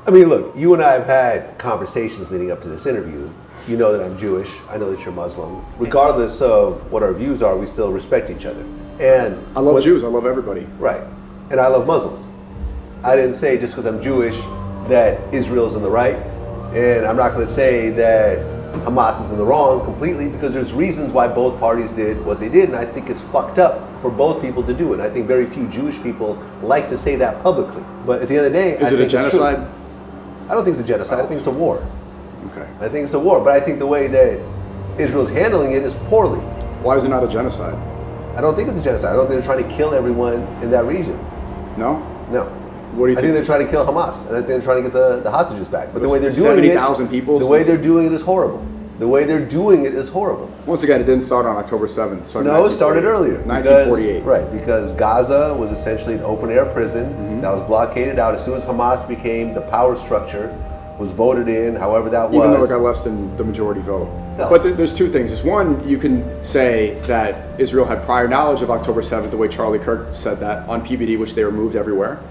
I mean, look, you and I have had conversations leading up to this interview. You know that I'm Jewish. I know that you're Muslim. Regardless of what our views are, we still respect each other. And I love Jews. I love everybody. Right. And I love Muslims. I didn't say just because I'm Jewish that Israel's in the right. And I'm not going to say that Hamas is in the wrong completely, because there's reasons why both parties did what they did. And I think it's fucked up for both people to do it. And I think very few Jewish people like to say that publicly. But at the end of the day, is it a genocide? I don't think it's a genocide. I think it's a war. Okay. I think it's a war, but I think the way that Israel's handling it is poorly. Why is it not a genocide? I don't think it's a genocide. I don't think they're trying to kill everyone in that region. No? No. What do you think? I think they're trying to kill Hamas, and I think they're trying to get the hostages back. But the way they're doing 70,000 people. The way they're doing it is horrible. The way they're doing it is horrible. Once again, it didn't start on October 7th. No, it started earlier. 1948. Right, because Gaza was essentially an open-air prison that was blockaded out as soon as Hamas became the power structure, was voted in, however that was. Even though it got less than the majority vote. But there's two things. One, you can say that Israel had prior knowledge of October 7th, the way Charlie Kirk said that on PBD, which they removed everywhere,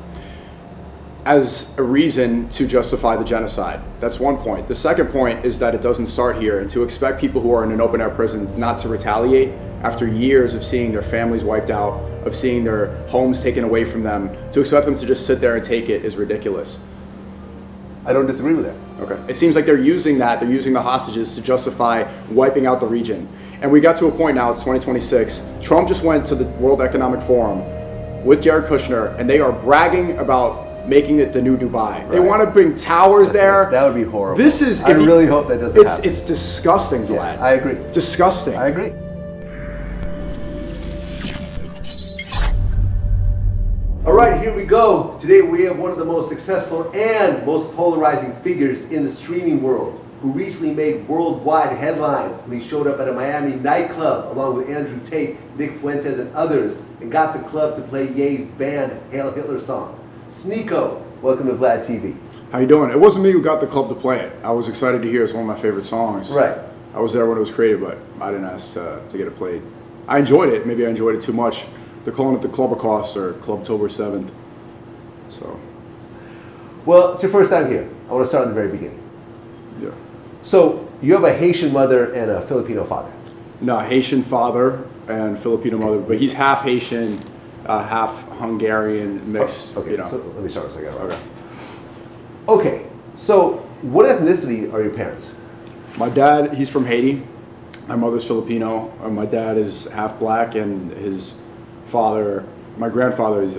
as a reason to justify the genocide. That's one point. The second point is that it doesn't start here, and to expect people who are in an open-air prison not to retaliate after years of seeing their families wiped out, of seeing their homes taken away from them, to expect them to just sit there and take it is ridiculous. I don't disagree with that. Okay. It seems like they're using the hostages to justify wiping out the region. And we got to a point now, it's 2026. Trump just went to the World Economic Forum with Jared Kushner, and they are bragging about making it the new Dubai. Right. They want to bring towers there. That would be horrible. This is. I really hope that doesn't happen. It's disgusting, Vlad. Yeah, I agree. Disgusting. I agree. All right, here we go. Today we have one of the most successful and most polarizing figures in the streaming world, who recently made worldwide headlines when he showed up at a Miami nightclub along with Andrew Tate, Nick Fuentes, and others, and got the club to play Ye's banned Hail Hitler song. SNEAKO, welcome to VLADTV. How you doing? It wasn't me who got the club to play it. I was excited to hear it's one of my favorite songs. Right. I was there when it was created, but I didn't ask to get it played. I enjoyed it. Maybe I enjoyed it too much. They're calling it the Clubocaust or Clubtober 7th. So. Well, it's your first time here. I want to start at the very beginning. Yeah. So you have a Haitian mother and a Filipino father. No, Haitian father and Filipino mother, but he's half Haitian, half Hungarian mixed. Okay, you know. So let me start a second. Okay. Okay, so what ethnicity are your parents? My dad, he's from Haiti. My mother's Filipino. My dad is half black, and his father, my grandfather, is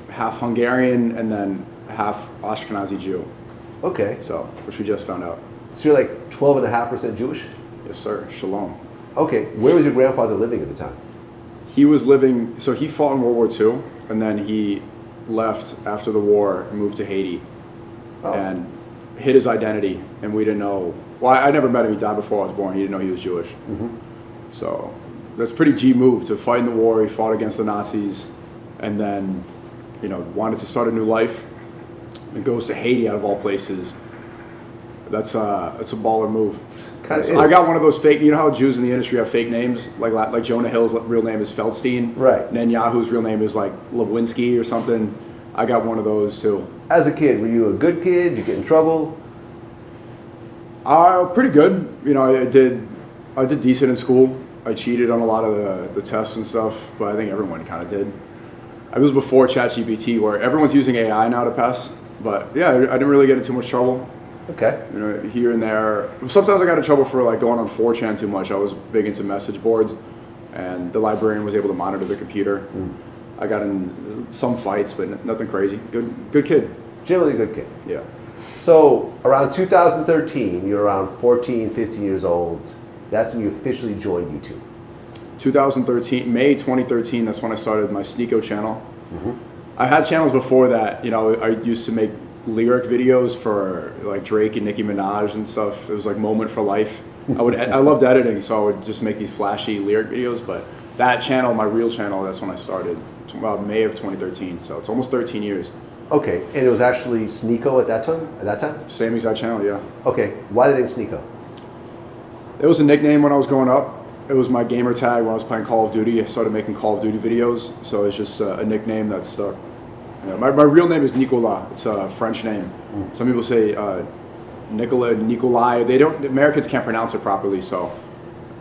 half Hungarian and then half Ashkenazi Jew. Okay. So, which we just found out. So you're like 12.5% Jewish? Yes, sir. Shalom. Okay. Where was your grandfather living at the time? He was living, so he fought in World War II, and then he left after the war and moved to Haiti and hid his identity, and we didn't know. Well, I never met him. He died before I was born. He didn't know he was Jewish. So that's a pretty G move to fight in the war. He fought against the Nazis, and then, you know, wanted to start a new life, and goes to Haiti out of all places. That's a baller move. Kind of. I got one of those fake. You know how Jews in the industry have fake names, like Jonah Hill's real name is Feldstein, right? Netanyahu's real name is like Lewinsky or something. I got one of those too. As a kid, were you a good kid? Did you get in trouble? Pretty good. You know, I did decent in school. I cheated on a lot of the tests and stuff, but I think everyone kind of did. It was before ChatGPT, where everyone's using AI now to pass. But yeah, I didn't really get in too much trouble. Okay. You know, here and there. Sometimes I got in trouble for like going on 4chan too much. I was big into message boards, and the librarian was able to monitor the computer. I got in some fights, but nothing crazy. Good kid. Generally a good kid. Yeah. So around 2013, you're around 14, 15 years old. That's when you officially joined YouTube. 2013, May 2013, that's when I started my SNEAKO channel. I had channels before that. You know, I used to make lyric videos for like Drake and Nicki Minaj and stuff. It was like moment for life. I loved editing, so I would just make these flashy lyric videos. But that channel, my real channel, that's when I started. About May of 2013, so it's almost 13 years. Okay, and it was actually SNEAKO at that time? Same exact channel, yeah. Okay, why the name SNEAKO? It was a nickname when I was growing up. It was my gamer tag when I was playing Call of Duty. I started making Call of Duty videos, so it's just a nickname that stuck. Yeah, my real name is Nicolas. It's a French name. Some people say Nikolai. They don't. Americans can't pronounce it properly, so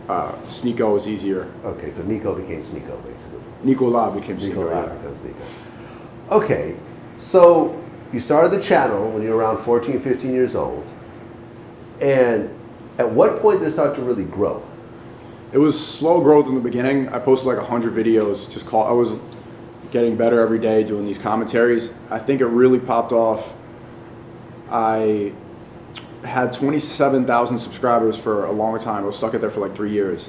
SNEAKO is easier. Okay, so Nico became SNEAKO, basically. Nicolas became SNEAKO. Nicolas becomes SNEAKO. Okay, so you started the channel when you were around 14, 15 years old. And at what point did it start to really grow? It was slow growth in the beginning. I posted like 100 videos. I was getting better every day doing these commentaries. I think it really popped off. I had 27,000 subscribers for a long time. I was stuck at there for like 3 years.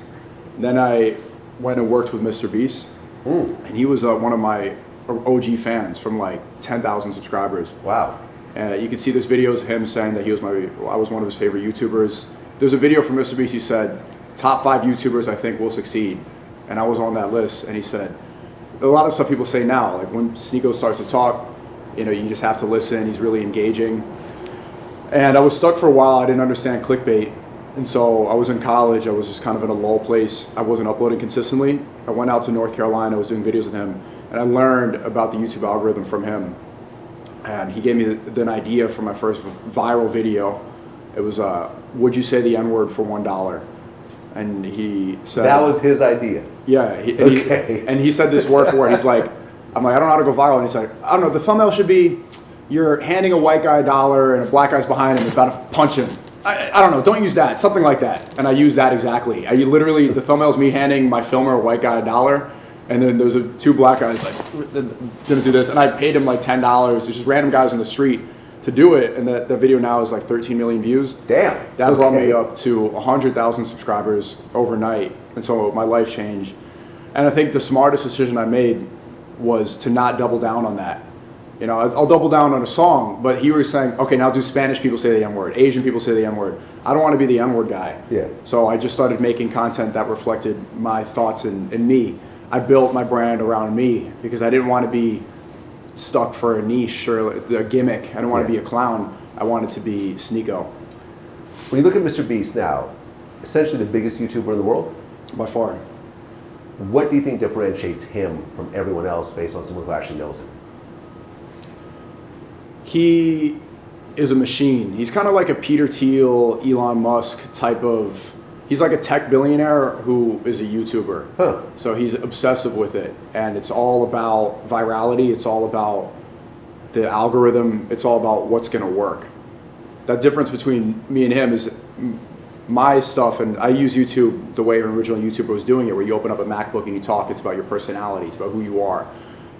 Then I went and worked with MrBeast, and he was one of my OG fans from like 10,000 subscribers. Wow. And you can see this videos of him saying that I was one of his favorite YouTubers. There's a video from MrBeast. He said, "Top 5 YouTubers I think will succeed," and I was on that list. And he said, a lot of stuff people say now, like when SNEAKO starts to talk, you know, you just have to listen. He's really engaging. And I was stuck for a while. I didn't understand clickbait. And so I was in college. I was just kind of in a lull place. I wasn't uploading consistently. I went out to North Carolina. I was doing videos with him. And I learned about the YouTube algorithm from him. And he gave me an idea for my first viral video. It was, would you say the N-word for $1? And he said... That was his idea? Yeah. And he said this word for word. He's like, I'm like, I don't know how to go viral. And he's like, I don't know, the thumbnail should be, you're handing a white guy $1 and a black guy's behind him and about to punch him. I don't know, don't use that, something like that. And I used that exactly. Literally, the thumbnail's me handing my filmer a white guy $1, and then there's two black guys like, gonna do this. And I paid him like $10. There's just random guys on the street to do it. And the video now is like 13 million views. Damn. That brought me up to 100,000 subscribers overnight. And so my life changed. And I think the smartest decision I made was to not double down on that. You know, I'll double down on a song, but he was saying, okay, now do Spanish people say the N-word, Asian people say the N-word. I don't want to be the N-word guy. Yeah. So I just started making content that reflected my thoughts and me. I built my brand around me because I didn't want to be stuck for a niche or a gimmick. I didn't want to be a clown. I wanted to be SNEAKO. When you look at MrBeast now, essentially the biggest YouTuber in the world? By far. What do you think differentiates him from everyone else based on someone who actually knows him? He is a machine. He's kind of like a Peter Thiel, Elon Musk type of, he's like a tech billionaire who is a YouTuber. Huh. So he's obsessive with it. And it's all about virality. It's all about the algorithm. It's all about what's going to work. That difference between me and him is my stuff, and I use YouTube the way an original YouTuber was doing it, where you open up a MacBook and you talk. It's about your personality. It's about who you are.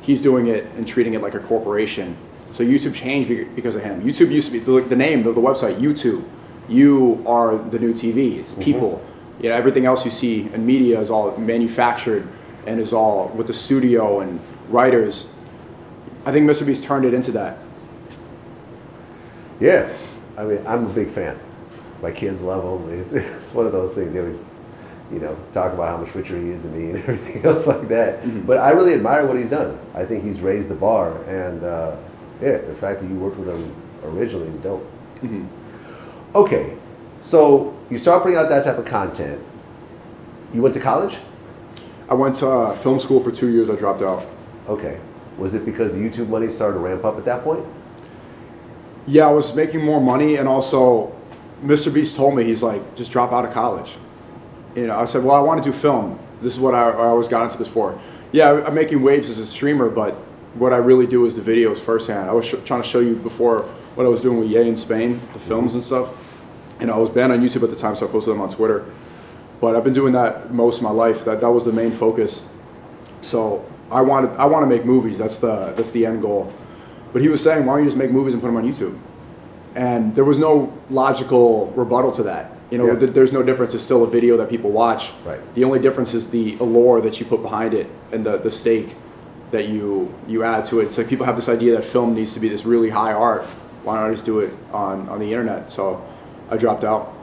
He's doing it and treating it like a corporation. So YouTube changed because of him. YouTube used to be the name of the website, YouTube. You are the new TV. It's people. You know, everything else you see in media is all manufactured and is all with the studio and writers. I think MrBeast turned it into that. Yeah, I mean, I'm a big fan. My kids love him. It's one of those things. They always, you know, talk about how much richer he is than me and everything else like that. But I really admire what he's done. I think he's raised the bar, and yeah, the fact that you worked with him originally is dope. Okay, so you start putting out that type of content. You went to college? I went to film school for 2 years. I dropped out. Okay. Was it because the YouTube money started to ramp up at that point? Yeah, I was making more money, and also MrBeast told me, he's like, just drop out of college. You know, I said, well, I want to do film. This is what I always got into this for. Yeah, I'm making waves as a streamer, but what I really do is the videos firsthand. I was trying to show you before what I was doing with Ye in Spain, the films and stuff. And I was banned on YouTube at the time, so I posted them on Twitter. But I've been doing that most of my life. That was the main focus. So I want to make movies. That's the end goal. But he was saying, why don't you just make movies and put them on YouTube? And there was no logical rebuttal to that. You know, there's no difference. It's still a video that people watch. Right. The only difference is the allure that you put behind it and the stake that you add to it. It's like people have this idea that film needs to be this really high art. Why not just do it on the internet? So I dropped out.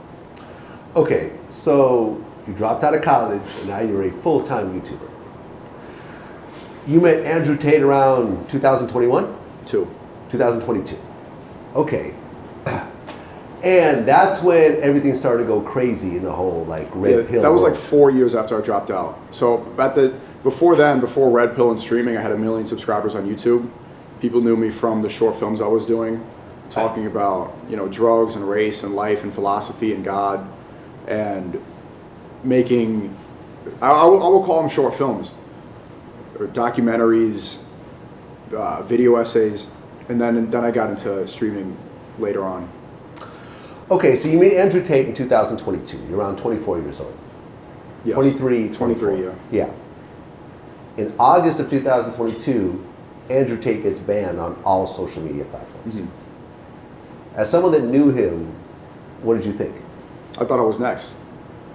Okay, so you dropped out of college and now you're a full-time YouTuber. You met Andrew Tate around 2021? 2022. Okay. And that's when everything started to go crazy in the whole like red pill. That was like 4 years after I dropped out. So before Red Pill and streaming, I had 1 million subscribers on YouTube. People knew me from the short films I was doing, talking about, you know, drugs and race and life and philosophy and God, and making, I will call them short films, or documentaries, video essays, and then I got into streaming later on. Okay, so you meet Andrew Tate in 2022. You're around 24 years old. Yes. 23, 23, yeah. Yeah. In August of 2022, Andrew Tate gets banned on all social media platforms. Mm-hmm. As someone that knew him, what did you think? I thought I was next.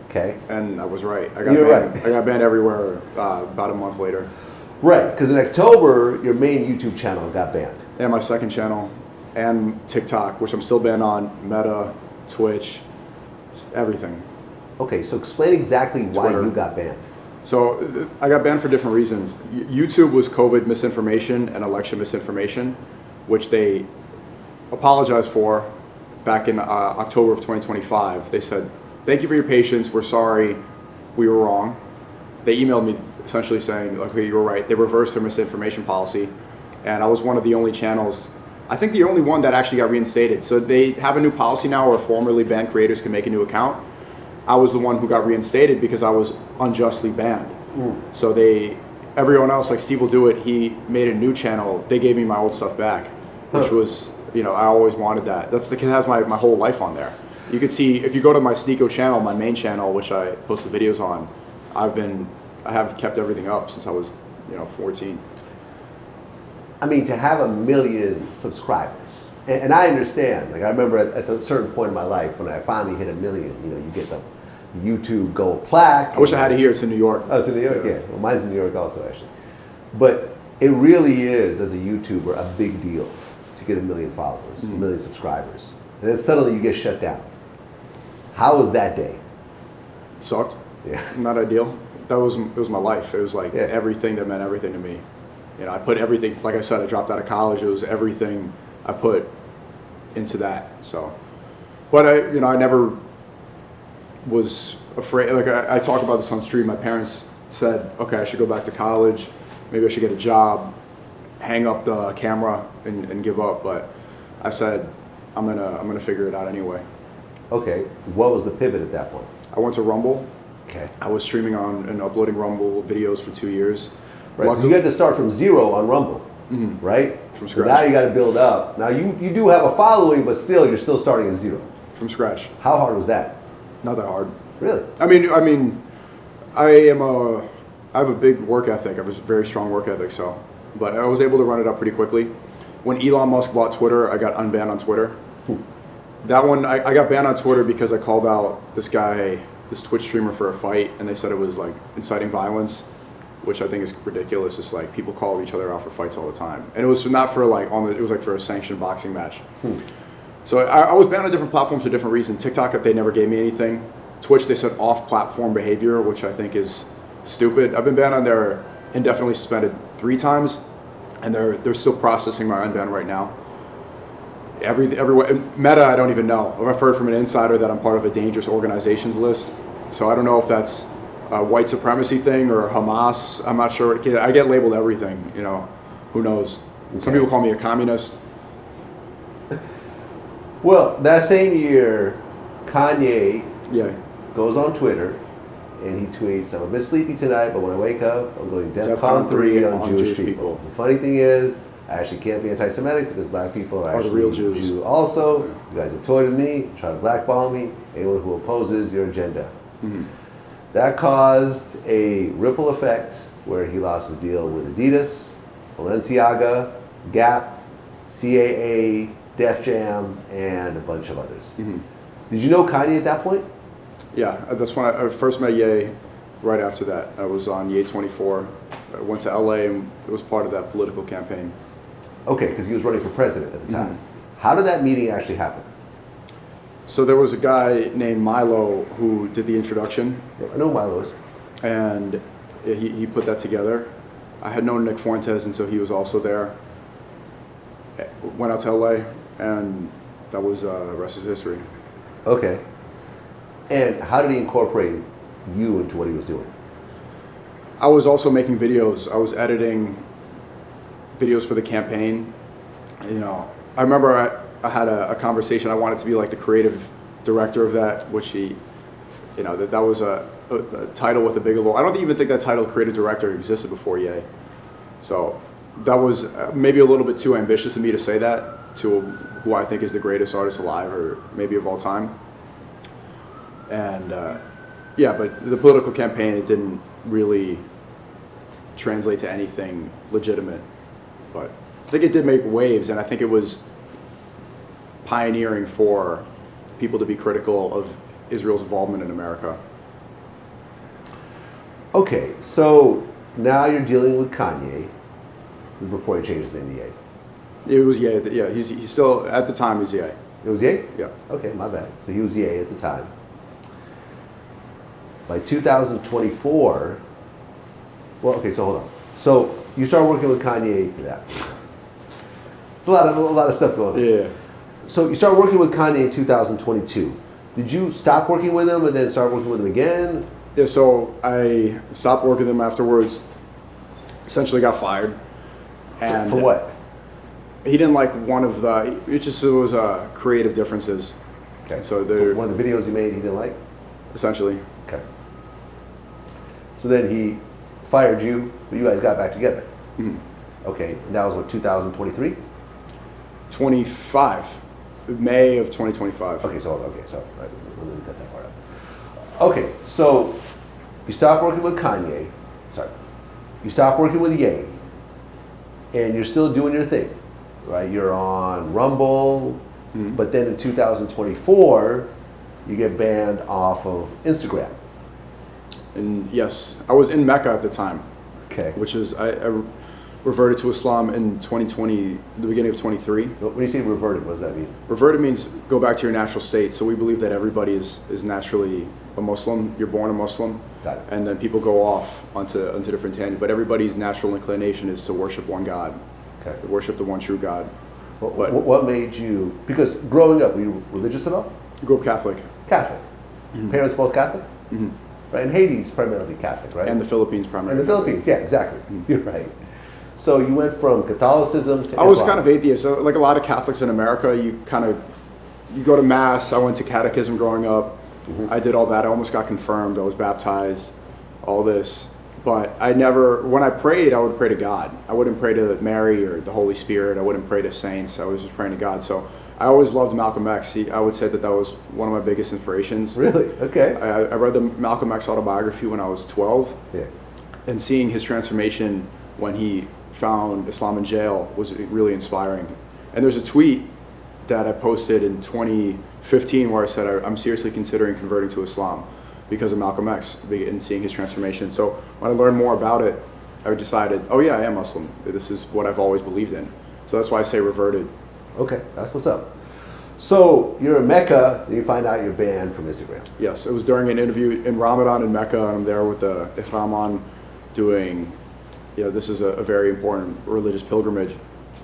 Okay. And I was right. I got banned. I got banned everywhere about a month later. Right, because in October, your main YouTube channel got banned. And my second channel, and TikTok, which I'm still banned on, Meta, Twitch, everything. Okay, so explain exactly why Twitter. you got banned. So I got banned for different reasons. YouTube was COVID misinformation and election misinformation, which they apologized for back in October of 2025. They said, thank you for your patience, we're sorry, we were wrong. They emailed me essentially saying, okay, you were right. They reversed their misinformation policy. And I was one of the only channels, I think the only one that actually got reinstated. So they have a new policy now where formerly banned creators can make a new account. I was the one who got reinstated because I was unjustly banned. So everyone else, like Steve will do it, he made a new channel. They gave me my old stuff back, which was, you know, I always wanted that. That's the kid has my whole life on there. You can see, if you go to my SNEAKO channel, my main channel, which I post the videos on, I have kept everything up since I was, 14. I mean, to have 1 million subscribers, and I understand, like I remember at a certain point in my life when I finally hit 1 million, you get the YouTube gold plaque. I wish I had it here. It's in New York. Oh, it's in New York, yeah. Well, mine's in New York also, actually. But it really is, as a YouTuber, a big deal to get 1 million followers, 1 million subscribers. And then suddenly you get shut down. How was that day? It sucked. Yeah. Not ideal. It was my life. It was like everything that meant everything to me. I put everything, like I said, I dropped out of college. It was everything I put into that. So, but I never was afraid. Like I talk about this on stream. My parents said, okay, I should go back to college. Maybe I should get a job, hang up the camera and give up. But I said, I'm gonna figure it out anyway. Okay. What was the pivot at that point? I went to Rumble. Okay. I was streaming on and uploading Rumble videos for 2 years. Right, because you had to start from zero on Rumble, right? From so scratch. now you got to build up. Now you do have a following, but still you're still starting at zero. From scratch. How hard was that? Not that hard. Really? I mean, I have a big work ethic. I have a very strong work ethic. So, but I was able to run it up pretty quickly. When Elon Musk bought Twitter, I got unbanned on Twitter. That one, I got banned on Twitter because I called out this guy, this Twitch streamer, for a fight, and they said it was like inciting violence, which I think is ridiculous. It's like people call each other out for fights all the time, and it was not for like it was like for a sanctioned boxing match. So I was banned on different platforms for different reasons. TikTok, they never gave me anything. Twitch, they said off-platform behavior, which I think is stupid. I've been banned on there, indefinitely suspended 3 times, and they're still processing my unban right now. Everywhere, Meta, I don't even know. I've heard from an insider that I'm part of a dangerous organizations list. So I don't know if that's a white supremacy thing or Hamas. I'm not sure. I get labeled everything, who knows? Okay. Some people call me a communist. Well, that same year, Kanye goes on Twitter and he tweets, I'm a bit sleepy tonight, but when I wake up, I'm going DEFCON 3 on Jewish people. The funny thing is, I actually can't be anti-Semitic because black people are actually the real Jews. Jew also. You guys have toyed with me, try to blackball me, anyone who opposes your agenda. That caused a ripple effect where he lost his deal with Adidas, Balenciaga, Gap, CAA, Def Jam, and a bunch of others. Did you know Kanye at that point? Yeah, that's when I first met Ye. Right after that, I was on Ye 24. I went to LA and it was part of that political campaign. Okay, because he was running for president at the time. How did that meeting actually happen? So there was a guy named Milo who did the introduction. Yeah, I know who Milo is. And he put that together. I had known Nick Fuentes, and so he was also there. Went out to LA, and that was the rest is history. Okay. And how did he incorporate you into what he was doing? I was also making videos. I was editing videos for the campaign. You know, I remember I had a conversation. I wanted to be like the creative director of that, which he, you know, that was a title with a big role. I don't even think that title, creative director, existed before Ye. So that was maybe a little bit too ambitious of me to say that to who I think is the greatest artist alive, or maybe of all time. And yeah, but the political campaign, it didn't really translate to anything legitimate. But I think it did make waves, and I think it was pioneering for people to be critical of Israel's involvement in America. Okay, so now you're dealing with Kanye. Before he changed his name to Ye. It was Ye. Yeah, he's still, at the time, he's Ye. It was Ye? Yeah. Okay, my bad. So he was Ye at the time. By 2024, well, okay, so hold on. So you start working with Kanye. Yeah. It's a lot of stuff going on. Yeah. So you start working with Kanye in 2022. Did you stop working with him and then start working with him again? Yeah, so I stopped working with him afterwards, essentially got fired. And for what? He didn't like one of the, it was creative differences. Okay, so one of the videos he made he didn't like? Essentially. Okay. So then he fired you, but you guys got back together. Mm-hmm. Okay, and that was what, 2023? 25. May of 2025. Okay, so right, let me cut that part out. Okay, so you stopped working with Kanye. Sorry, you stopped working with Ye, and you're still doing your thing, right? You're on Rumble, but then in 2024, you get banned off of Instagram. And yes, I was in Mecca at the time. Okay. Which is, I reverted to Islam in 2020, the beginning of 23. When you say reverted, what does that mean? Reverted means go back to your natural state. So we believe that everybody is naturally a Muslim. You're born a Muslim. Got it. And then people go off onto different tangents. But everybody's natural inclination is to worship one God. Okay. To worship the one true God. What made you, because growing up, were you religious at all? I grew up Catholic. Catholic. Mm-hmm. Parents both Catholic? Mm-hmm. Right, and Haiti's primarily Catholic, right? And the Philippines primarily. And the Philippines, yeah, exactly. Mm-hmm. You're right. So you went from Catholicism to Islam. I was kind of atheist. So like a lot of Catholics in America, you go to Mass. I went to catechism growing up. Mm-hmm. I did all that. I almost got confirmed. I was baptized, all this. But I never, when I prayed, I would pray to God. I wouldn't pray to Mary or the Holy Spirit. I wouldn't pray to saints. I was just praying to God. So I always loved Malcolm X. I would say that was one of my biggest inspirations. Really? Okay. I read the Malcolm X autobiography when I was 12. Yeah. And seeing his transformation when he found Islam in jail was really inspiring. And there's a tweet that I posted in 2015 where I said I'm seriously considering converting to Islam because of Malcolm X and seeing his transformation. So when I learned more about it, I decided, oh yeah, I am Muslim. This is what I've always believed in. So that's why I say reverted. Okay, that's what's up. So you're in Mecca, then you find out you're banned from Instagram. Yes, it was during an interview in Ramadan in Mecca, and I'm there with the Ihram on doing, this is a very important religious pilgrimage.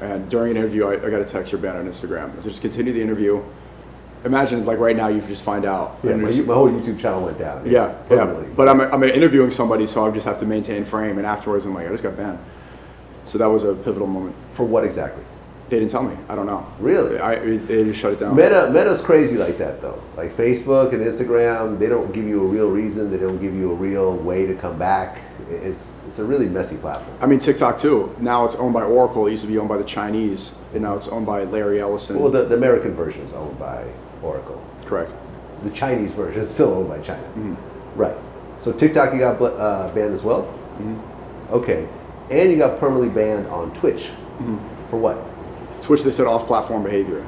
And during an interview, I got a text, you're banned on Instagram. So just continue the interview. Imagine, like right now, you just find out. Yeah, my whole YouTube channel went down. Yeah. But I'm interviewing somebody, so I just have to maintain frame. And afterwards, I'm like, I just got banned. So that was a pivotal moment. For what exactly? They didn't tell me. I don't know. Really? They just shut it down. Meta's crazy like that, though. Like Facebook and Instagram, they don't give you a real reason. They don't give you a real way to come back. It's a really messy platform. I mean, TikTok, too. Now it's owned by Oracle. It used to be owned by the Chinese, and now it's owned by Larry Ellison. Well, the American version is owned by Oracle. Correct. The Chinese version is still owned by China. Mm-hmm. Right. So TikTok, you got banned as well? Mm-hmm. Okay. And you got permanently banned on Twitch. Mm-hmm. For what? Twitch, they said off-platform behavior.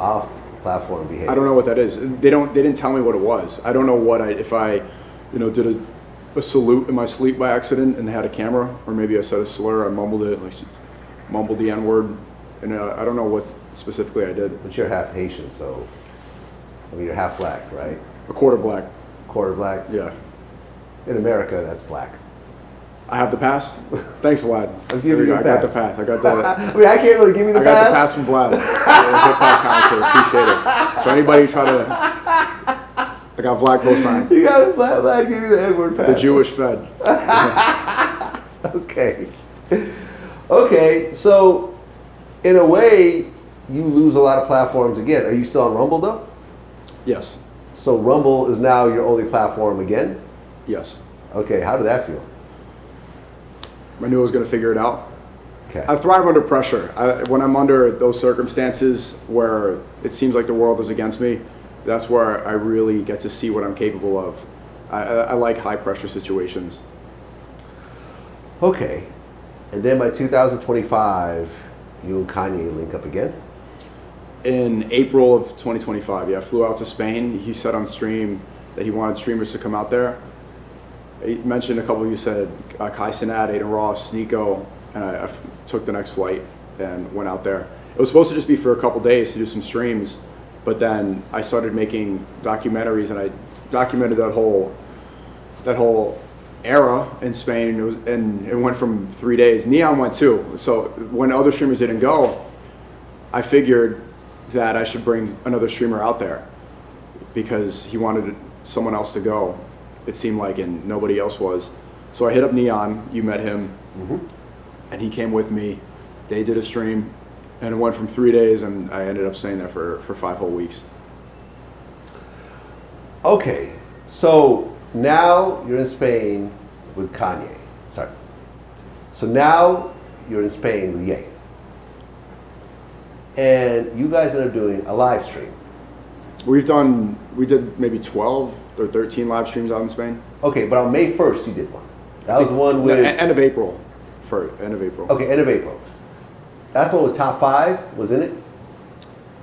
Off-platform behavior. I don't know what that is. They didn't tell me what it was. I don't know if I did a salute in my sleep by accident and they had a camera, or maybe I said a slur, I mumbled it, mumbled the N-word, and I don't know what specifically I did. But you're half Haitian, so you're half black, right? A quarter black. Quarter black? Yeah. In America, that's black. I have the pass. Thanks, Vlad. I'm giving you a pass. I got the pass. I got the. I can't really give you the pass. I got the pass from Vlad. Appreciate it. So anybody try to, I got Vlad co-signed. You got Vlad give you the N-word pass. The Jewish Fed. Okay. Okay, so in a way, you lose a lot of platforms again. Are you still on Rumble though? Yes. So Rumble is now your only platform again? Yes. Okay, how did that feel? I knew I was going to figure it out. Okay. I thrive under pressure. When I'm under those circumstances where it seems like the world is against me, that's where I really get to see what I'm capable of. I like high pressure situations. Okay. And then by 2025, you and Kanye link up again? In April of 2025, yeah, I flew out to Spain. He said on stream that he wanted streamers to come out there. He mentioned a couple of you said Kai Cenat, Aiden Ross, SNEAKO, and I took the next flight and went out there. It was supposed to just be for a couple days to do some streams, but then I started making documentaries and I documented that whole era in Spain, and it went from 3 days. Neon went too. So when other streamers didn't go, I figured that I should bring another streamer out there because he wanted someone else to go. It seemed like, and nobody else was. So I hit up Neon. You met him, and he came with me. They did a stream, and it went from 3 days, and I ended up staying there for 5 whole weeks. Okay, so now you're in Spain with Kanye. Sorry. So now you're in Spain with Ye. And you guys ended up doing a live stream. We did maybe 12 or 13 live streams out in Spain. Okay, but on May 1st you did one. That was the one with... End of April. End of April. Okay, end of April. That's one with Top 5 was in it?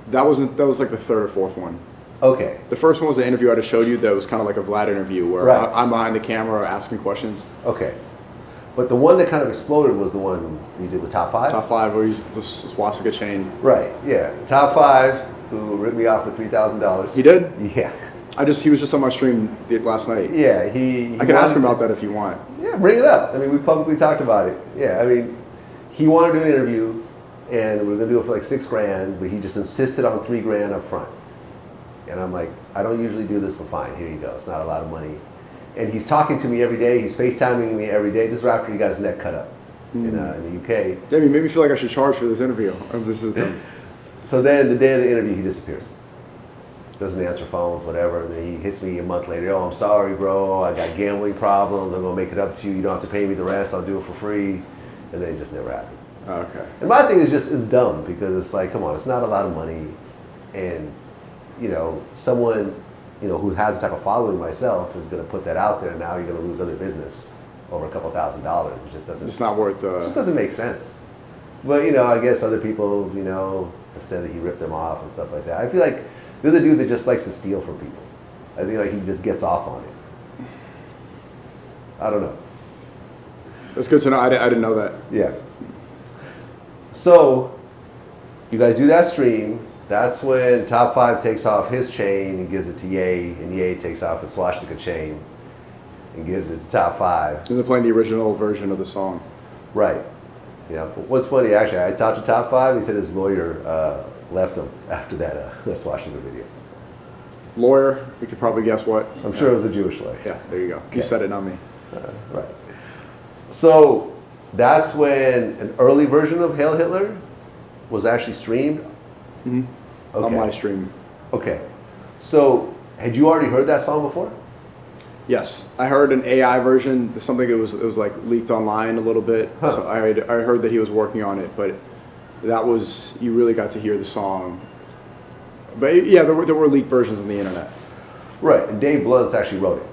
That was like the third or fourth one. Okay. The first one was the interview I just showed you that was kind of like a Vlad interview where right. I'm behind the camera asking questions. Okay. But the one that kind of exploded was the one you did with Top 5? Top 5 where the swastika chain. Right, yeah. Top 5 who ripped me off for $3,000. He did? Yeah. He was just on my stream last night. Yeah, I can ask him about that if you want. Yeah, bring it up. I mean, we publicly talked about it. Yeah, I mean, he wanted to do an interview, and we were gonna do it for like $6,000, but he just insisted on $3,000 up front. And I'm like, I don't usually do this, but fine, here you go. It's not a lot of money. And he's talking to me every day. He's FaceTiming me every day. This is after he got his neck cut up in the UK. Damn, you made me feel like I should charge for this interview. So then the day of the interview, he disappears. Doesn't answer phones, whatever. And then he hits me a month later. Oh, I'm sorry, bro. I got gambling problems. I'm going to make it up to you. You don't have to pay me the rest. I'll do it for free. And then it just never happened. Okay. And my thing is just, it's dumb because it's like, come on, it's not a lot of money. And, you know, someone, you know, who has the type of following myself is going to put that out there. And now you're going to lose other business over a couple $1,000s. It just doesn't. It's not worth. It just doesn't make sense. But you know, I guess other people, you know, have said that he ripped them off and stuff like that. I feel like they're the dude that just likes to steal from people. I think like he just gets off on it. I don't know. That's good to know. I didn't know that. Yeah. So you guys do that stream. That's when Top 5 takes off his chain and gives it to Ye, and Ye takes off his swastika chain and gives it to Top 5. And they're playing the original version of the song. Right. You know, what's funny, actually, I talked to Top 5, he said his lawyer left him after that swastika video. Lawyer, we could probably guess what. I'm sure it was a Jewish lawyer. Yeah, there you go. Okay. You said it, not me. Right. So that's when an early version of Hail Hitler was actually streamed? Mm-hmm. Okay. On my stream. Okay. So had you already heard that song before? Yes, I heard an AI version. Something it was like leaked online a little bit. Huh. So I heard that he was working on it, but that was, you really got to hear the song. But yeah, there were leaked versions on the internet. Right, and Dave Blunt's actually wrote it.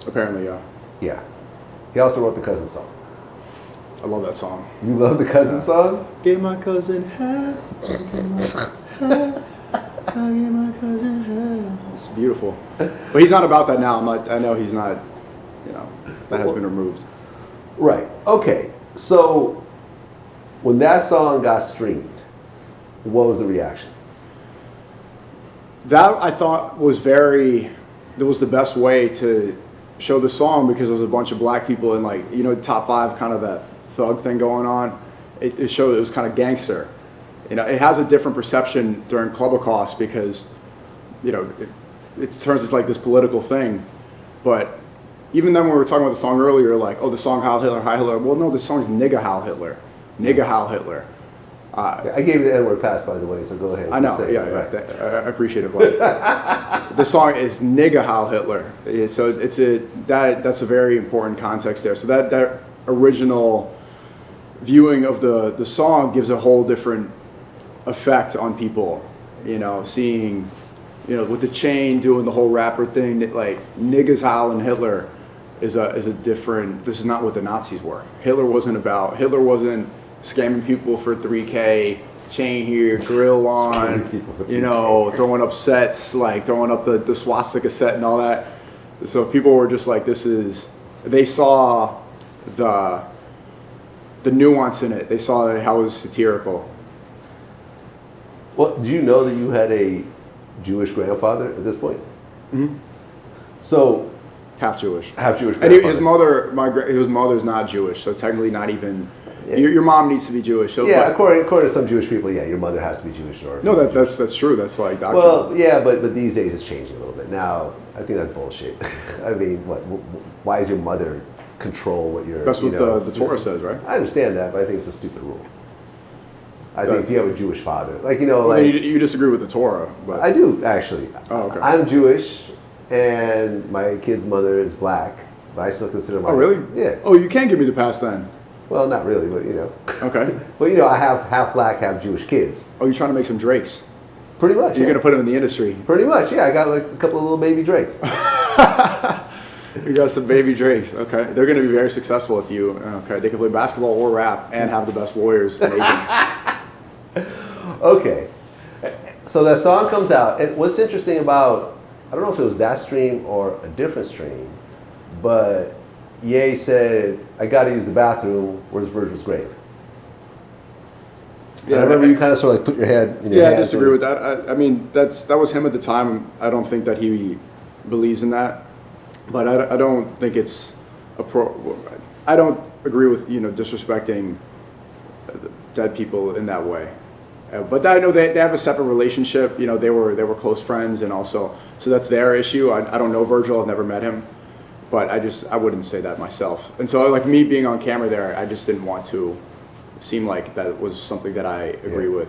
Apparently, yeah. Yeah. He also wrote the Cousin song. I love that song. You love the Cousin song? Gave my cousin half. I gave my cousin half. It's beautiful. But he's not about that now. I know he's not, you know, that has been removed. Right. Okay. So when that song got streamed, what was the reaction? That I thought was that was the best way to show the song because there was a bunch of black people and like, you know, Top 5, kind of that thug thing going on. It showed it was kind of gangster. You know, it has a different perception during Clubocaust because, you know, it turns into like this political thing. But even then when we were talking about the song earlier, like, oh, the song Heil Hitler, Heil Hitler. Well, no, the song's Nigga Heil Hitler. Nigga Heil Hitler. I gave you the N-word pass, by the way, so go ahead. I know, I appreciate it. The song is Nigga Heil Hitler. So that's a very important context there. So that original viewing of the song gives a whole different effect on people. You know, seeing, you know, with the chain doing the whole rapper thing, that like niggas howling Hitler is a different. This is not what the Nazis were. Hitler wasn't scamming people for $3K, chain here, grill on, you know, throwing up sets, like throwing up the swastika set and all that. So people were just like, they saw the nuance in it. They saw how it was satirical. Well, do you know that you had a Jewish grandfather at this point? Mm-hmm. So half Jewish. Half Jewish. And his mother's not Jewish, so technically not even. Yeah. Your mom needs to be Jewish. So yeah, according to some Jewish people, yeah, your mother has to be Jewish in order. No, that's true. That's like doctrine. Well, yeah, but these days it's changing a little bit. Now, I think that's bullshit. I mean, why does your mother control what you're? That's what the Torah says, right? I understand that, but I think it's a stupid rule. I think if you have a Jewish father, like you disagree with the Torah, but I do actually. Oh, okay. I'm Jewish, and my kid's mother is black, but I still consider my. Oh, really? Yeah. Oh, you can't give me the pass then. Well, not really, but you know. Okay. But you know, I have half black, half Jewish kids. Oh, you're trying to make some Drakes? Pretty much. You're gonna put them in the industry? Pretty much, yeah. I got like a couple of little baby Drakes. You got some baby Drakes. Okay, they're gonna be very successful if you. Okay, they can play basketball or rap and have the best lawyers and agents. Okay, so that song comes out, and what's interesting about, I don't know if it was that stream or a different stream, but Ye said, I got to use the bathroom, where's Virgil's grave? Yeah, I remember you kind of sort of like put your head in your hands. I disagree with that. I mean, that was him at the time. I don't think that he believes in that, but I don't think it's I don't agree with, you know, disrespecting dead people in that way. But I know they have a separate relationship. You know, they were close friends, and also, so that's their issue. I don't know Virgil. I've never met him. But I wouldn't say that myself. And so, like, me being on camera there, I just didn't want to seem like that was something that I agree with.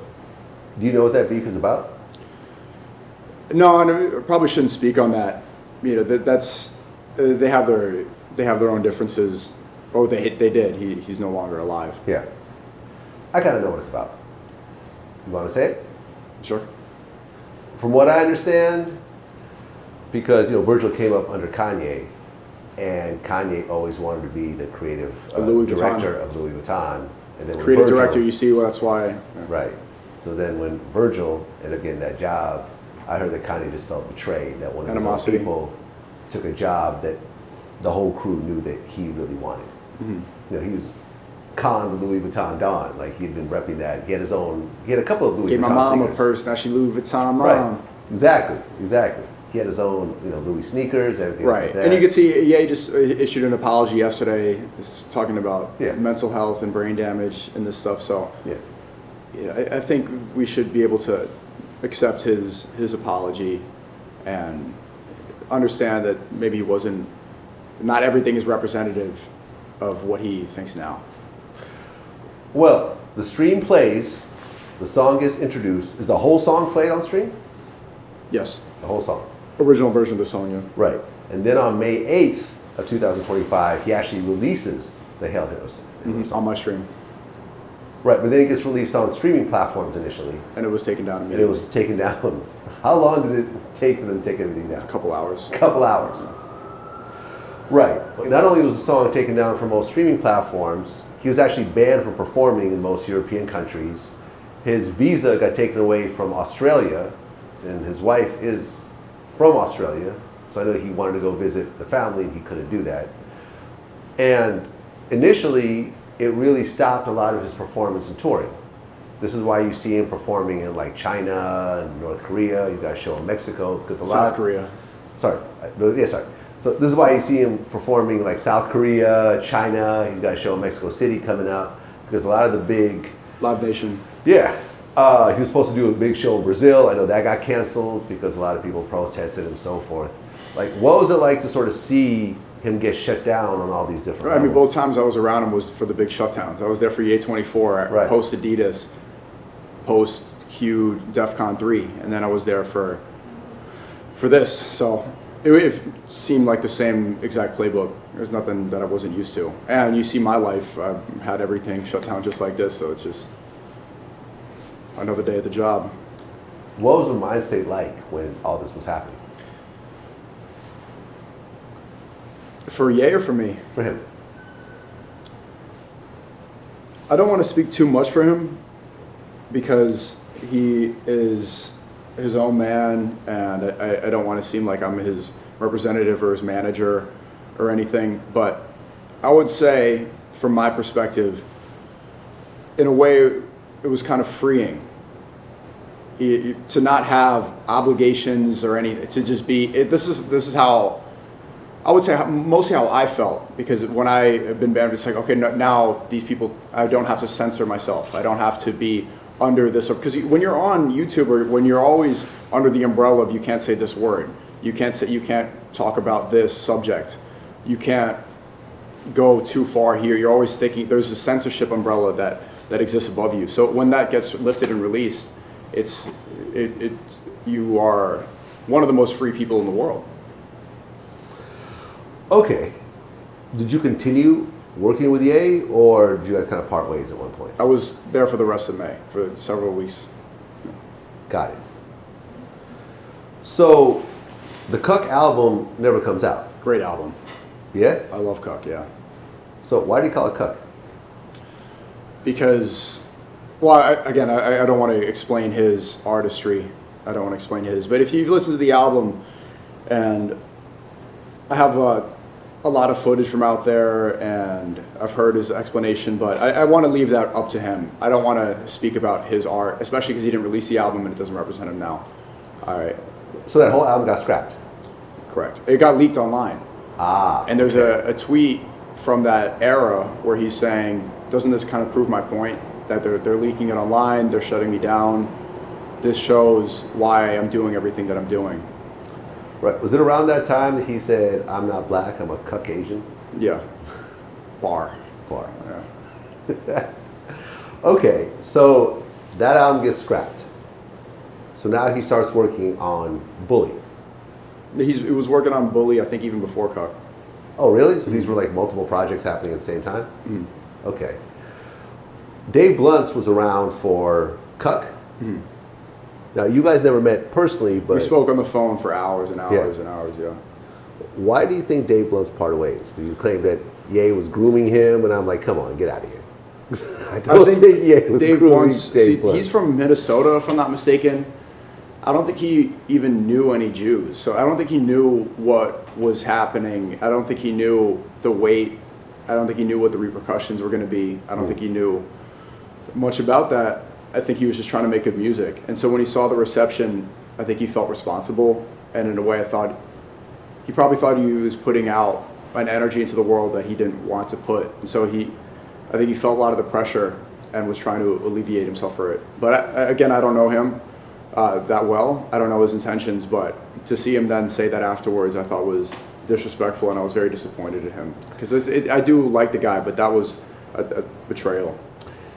Do you know what that beef is about? No, I probably shouldn't speak on that. You know, that's they have their own differences. Oh, they did. He's no longer alive. Yeah, I kind of know what it's about. You want to say it? Sure. From what I understand, because you know Virgil came up under Kanye. And Kanye always wanted to be the creative director of Louis Vuitton. And then creative director, you see, well, that's why. Yeah. Right. So then when Virgil ended up getting that job, I heard that Kanye just felt betrayed, that one of his own people took a job that the whole crew knew that he really wanted. Mm-hmm. You know, he was the Louis Vuitton Don. Like, he'd been repping that. He had a couple of Louis Vuitton Gave my mom sneakers. A purse, now she Louis Vuitton mom. Right. Exactly. He had his own, you know, Louis sneakers, everything like that. And you can see, Ye just issued an apology yesterday, talking about mental health and brain damage and this stuff. So, I think we should be able to accept his apology and understand that maybe not everything is representative of what he thinks now. Well, the stream plays, the song gets introduced. Is the whole song played on stream? Yes. The whole song. Original version of the song, yeah. Right. And then on May 8th of 2025, he actually releases the Hail Hitler song. On my stream. Right, but then it gets released on streaming platforms initially. And it was taken down immediately. And it was taken down. How long did it take for them to take everything down? A couple hours. Right. Not only was the song taken down from most streaming platforms, he was actually banned from performing in most European countries. His visa got taken away from Australia, and his wife is from Australia, so I know he wanted to go visit the family and he couldn't do that. And initially, it really stopped a lot of his performance and touring. This is why you see him performing in like China and North Korea. You got a show in Mexico because South Korea. Sorry. So this is why you see him performing like South Korea, China. He's got a show in Mexico City coming up because a lot of the big Live Nation. Yeah. He was supposed to do a big show in Brazil. I know that got canceled because a lot of people protested and so forth. Like, what was it like to sort of see him get shut down on all these different I mean, levels? both times I was around him was for the big shutdowns. I was there for Ye 24, Right. post Adidas, post Q, DEFCON 3, and then I was there for this. So it seemed like the same exact playbook. There's nothing that I wasn't used to. And you see my life, I've had everything shut down just like this, so it's just another day at the job. What was the mind state like when all this was happening? For Ye or for me? For him. I don't want to speak too much for him because he is his own man, and I don't want to seem like I'm his representative or his manager or anything, but I would say from my perspective, in a way, it was kind of freeing to not have obligations or anything, to just be, this is how, I would say mostly how I felt, because when I have been banned, it's like, okay, now these people, I don't have to censor myself. I don't have to be under this, because when you're on YouTube or when you're always under the umbrella of you can't say this word, you can't talk about this subject, you can't go too far here. You're always thinking there's a censorship umbrella that exists above you. So when that gets lifted and released, you are one of the most free people in the world. Okay. Did you continue working with Ye, or did you guys kind of part ways at one point? I was there for the rest of May, for several weeks. Got it. So, the Cuck album never comes out. Great album. Yeah? I love Cuck, yeah. So, why do you call it Cuck? Because, well, I don't want to explain his artistry. I don't want to explain his. But if you listen to the album, and I have a lot of footage from out there, and I've heard his explanation, but I want to leave that up to him. I don't want to speak about his art, especially because he didn't release the album and it doesn't represent him now. All right. So that whole album got scrapped? Correct. It got leaked online. And there's okay. a tweet from that era where he's saying, doesn't this kind of prove my point? That they're leaking it online, they're shutting me down. This shows why I'm doing everything that I'm doing. Right. Was it around that time that he said, I'm not black, I'm a Caucasian? Yeah. Bar. Yeah. Okay, so that album gets scrapped. So now he starts working on Bully. He was working on Bully, I think, even before Cuck. Oh, really? So these were like multiple projects happening at the same time? Mm. Okay. Dave Bluntz was around for Cuck. Mm. Now, you guys never met personally, but... We spoke on the phone for hours and hours Yeah. and hours, yeah. Why do you think Dave Bluntz parted ways? Do you claim that Ye was grooming him? And I'm like, come on, get out of here. I don't think Ye was grooming Dave Bluntz. He's from Minnesota, if I'm not mistaken. I don't think he even knew any Jews. So I don't think he knew what was happening. I don't think he knew the weight. I don't think he knew what the repercussions were going to be. I don't think he knew much about that. I think he was just trying to make good music. And so when he saw the reception, I think he felt responsible. And in a way, he probably thought he was putting out an energy into the world that he didn't want to put. And so I think he felt a lot of the pressure and was trying to alleviate himself for it. But again, I don't know him that well. I don't know his intentions, but to see him then say that afterwards, I thought was disrespectful, and I was very disappointed in him. Because I do like the guy, but that was a betrayal.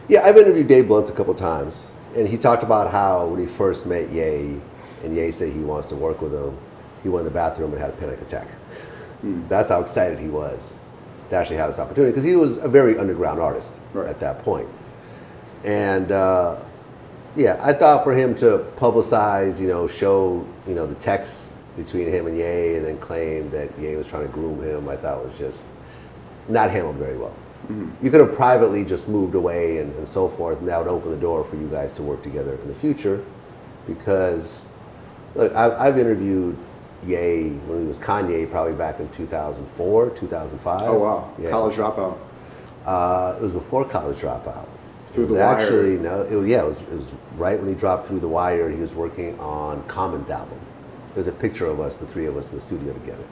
Yeah, I've interviewed Dave Bluntz a couple times, and he talked about how when he first met Ye, and Ye said he wants to work with him, he went in the bathroom and had a panic attack. That's how excited he was to actually have this opportunity, because he was a very underground artist at that point. And yeah, I thought for him to publicize, show, the text between him and Ye, and then claim that Ye was trying to groom him, I thought was just not handled very well. You could have privately just moved away and so forth, and that would open the door for you guys to work together in the future. Because, look, I've interviewed Ye when he was Kanye, probably back in 2004, 2005. Oh, wow. Yeah. College Dropout. It was before College Dropout. Through the Wire. Actually, no, it was right when he dropped Through the Wire. He was working on Common's album. There's a picture of us, the three of us in the studio together.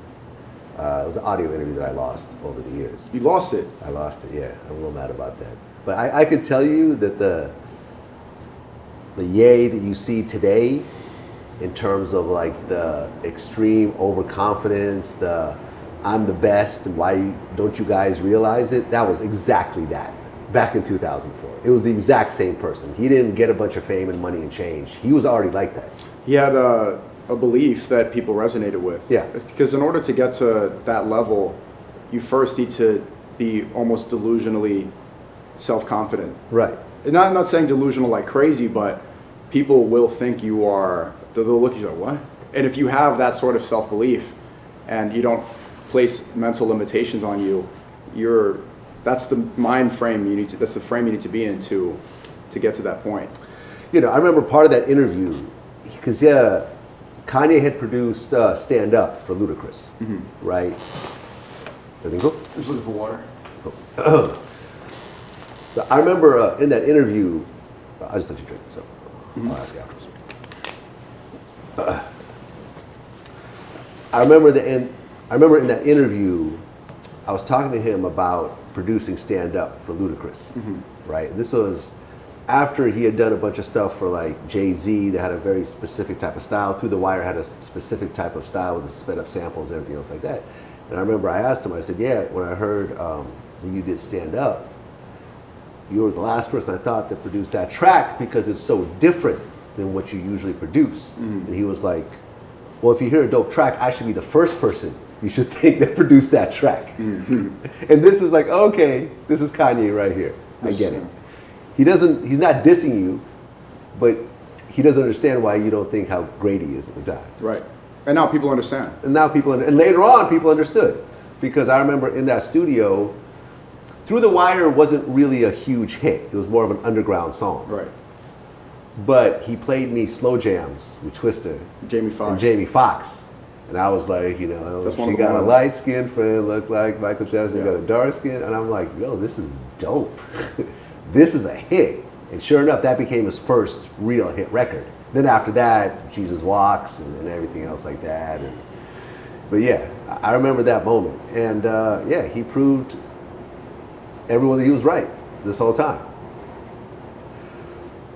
It was an audio interview that I lost over the years. You lost it? I lost it, yeah. I'm a little mad about that. But I could tell you that the Ye that you see today, in terms of like the extreme overconfidence, the I'm the best, and why don't you guys realize it? That was exactly that back in 2004. It was the exact same person. He didn't get a bunch of fame and money and change. He was already like that. He had a belief that people resonated with. Yeah. Because in order to get to that level, you first need to be almost delusionally self-confident. Right. And I'm not saying delusional like crazy, but people will think you are, they'll look at you like, what? And if you have that sort of self-belief and you don't place mental limitations on you, that's the mind frame that's the frame you need to be in to get to that point. You know, I remember part of that interview, because Kanye had produced Stand Up for Ludacris, right? Everything cool? I'm just looking for water. Cool. I remember in that interview, I just let you drink, so I'll ask afterwards. I remember in that interview, I was talking to him about producing Stand Up for Ludacris, right? And this was after he had done a bunch of stuff for like Jay-Z that had a very specific type of style. Through the Wire had a specific type of style with the sped up samples and everything else like that. And I remember I asked him, I said, yeah, when I heard that you did Stand Up, you were the last person I thought that produced that track because it's so different than what you usually produce. And he was like, well, if you hear a dope track, I should be the first person you should think that produced that track. And this is like, okay, this is Kanye right here. I get it. He's not dissing you, but he doesn't understand why you don't think how great he is at the time. Right. And now people understand. And later on people understood. Because I remember in that studio, Through the Wire wasn't really a huge hit. It was more of an underground song. Right. But he played me slow jams with Twister. Jamie Foxx. And I was like, you know, she got a light-skinned friend, look like Michael Jackson, got a dark skin. And I'm like, yo, this is dope. This is a hit. And sure enough, that became his first real hit record. Then after that, Jesus Walks and everything else like that. But yeah, I remember that moment. And yeah, he proved everyone that he was right this whole time.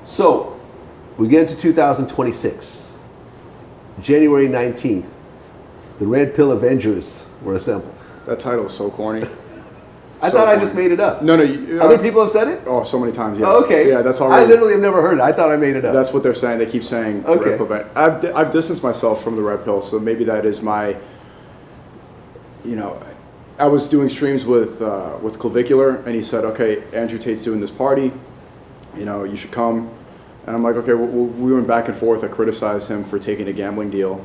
So we get into 2026. January 19th, the Red Pill Avengers were assembled. That title is so corny. I thought I just made it up. No. Other people have said it? Oh, so many times, yeah. Oh, okay. Yeah, that's all. I literally have never heard it. I thought I made it up. That's what they're saying. They keep saying okay. Red Pill. I've distanced myself from the Red Pill, so maybe that is my, you know, I was doing streams with Clavicular, and he said, okay, Andrew Tate's doing this party, you know, you should come. And I'm like, okay, we went back and forth. I criticized him for taking a gambling deal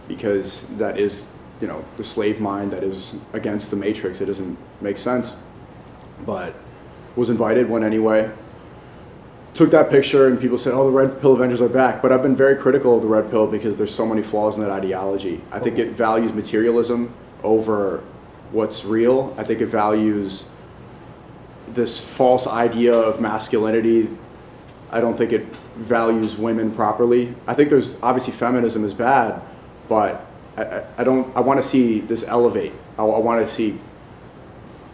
because that is, you know, the slave mind that is against the Matrix. It doesn't make sense. But was invited, went anyway. Took that picture and people said, oh, the Red Pill Avengers are back. But I've been very critical of the Red Pill because there's so many flaws in that ideology. I think it values materialism over what's real. I think it values this false idea of masculinity. I don't think it values women properly. I think there's obviously feminism is bad, but I want to see this elevate. I want to see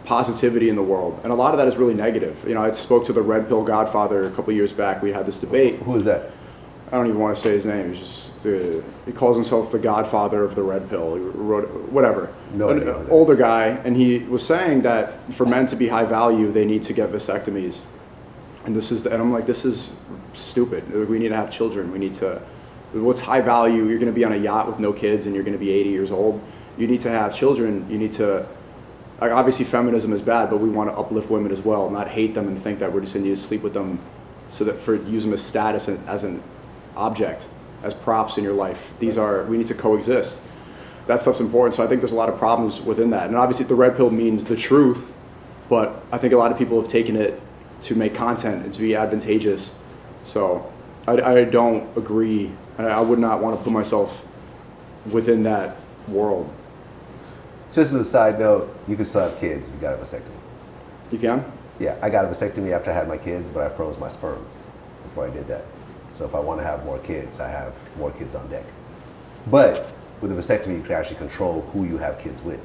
positivity in the world. And a lot of that is really negative. You know, I spoke to the Red Pill Godfather a couple of years back. We had this debate. Who is that? I don't even want to say his name. He's just he calls himself the Godfather of the Red Pill. He wrote whatever. No idea. An older guy, and he was saying that for men to be high value, they need to get vasectomies. And and I'm like, this is stupid. We need to have children. We need to. What's high value? You're going to be on a yacht with no kids, and you're going to be 80 years old. You need to have children. You need to. Like, obviously, feminism is bad, but we want to uplift women as well, not hate them and think that we're just going to sleep with them, so that use them as status and as an object, as props in your life. We need to coexist. That stuff's important. So I think there's a lot of problems within that. And obviously, the Red Pill means the truth, but I think a lot of people have taken it to make content and to be advantageous. So I don't agree, and I would not want to put myself within that world. Just as a side note, you can still have kids if you got a vasectomy. You can? Yeah, I got a vasectomy after I had my kids, but I froze my sperm before I did that. So if I want to have more kids, I have more kids on deck. But with a vasectomy, you can actually control who you have kids with.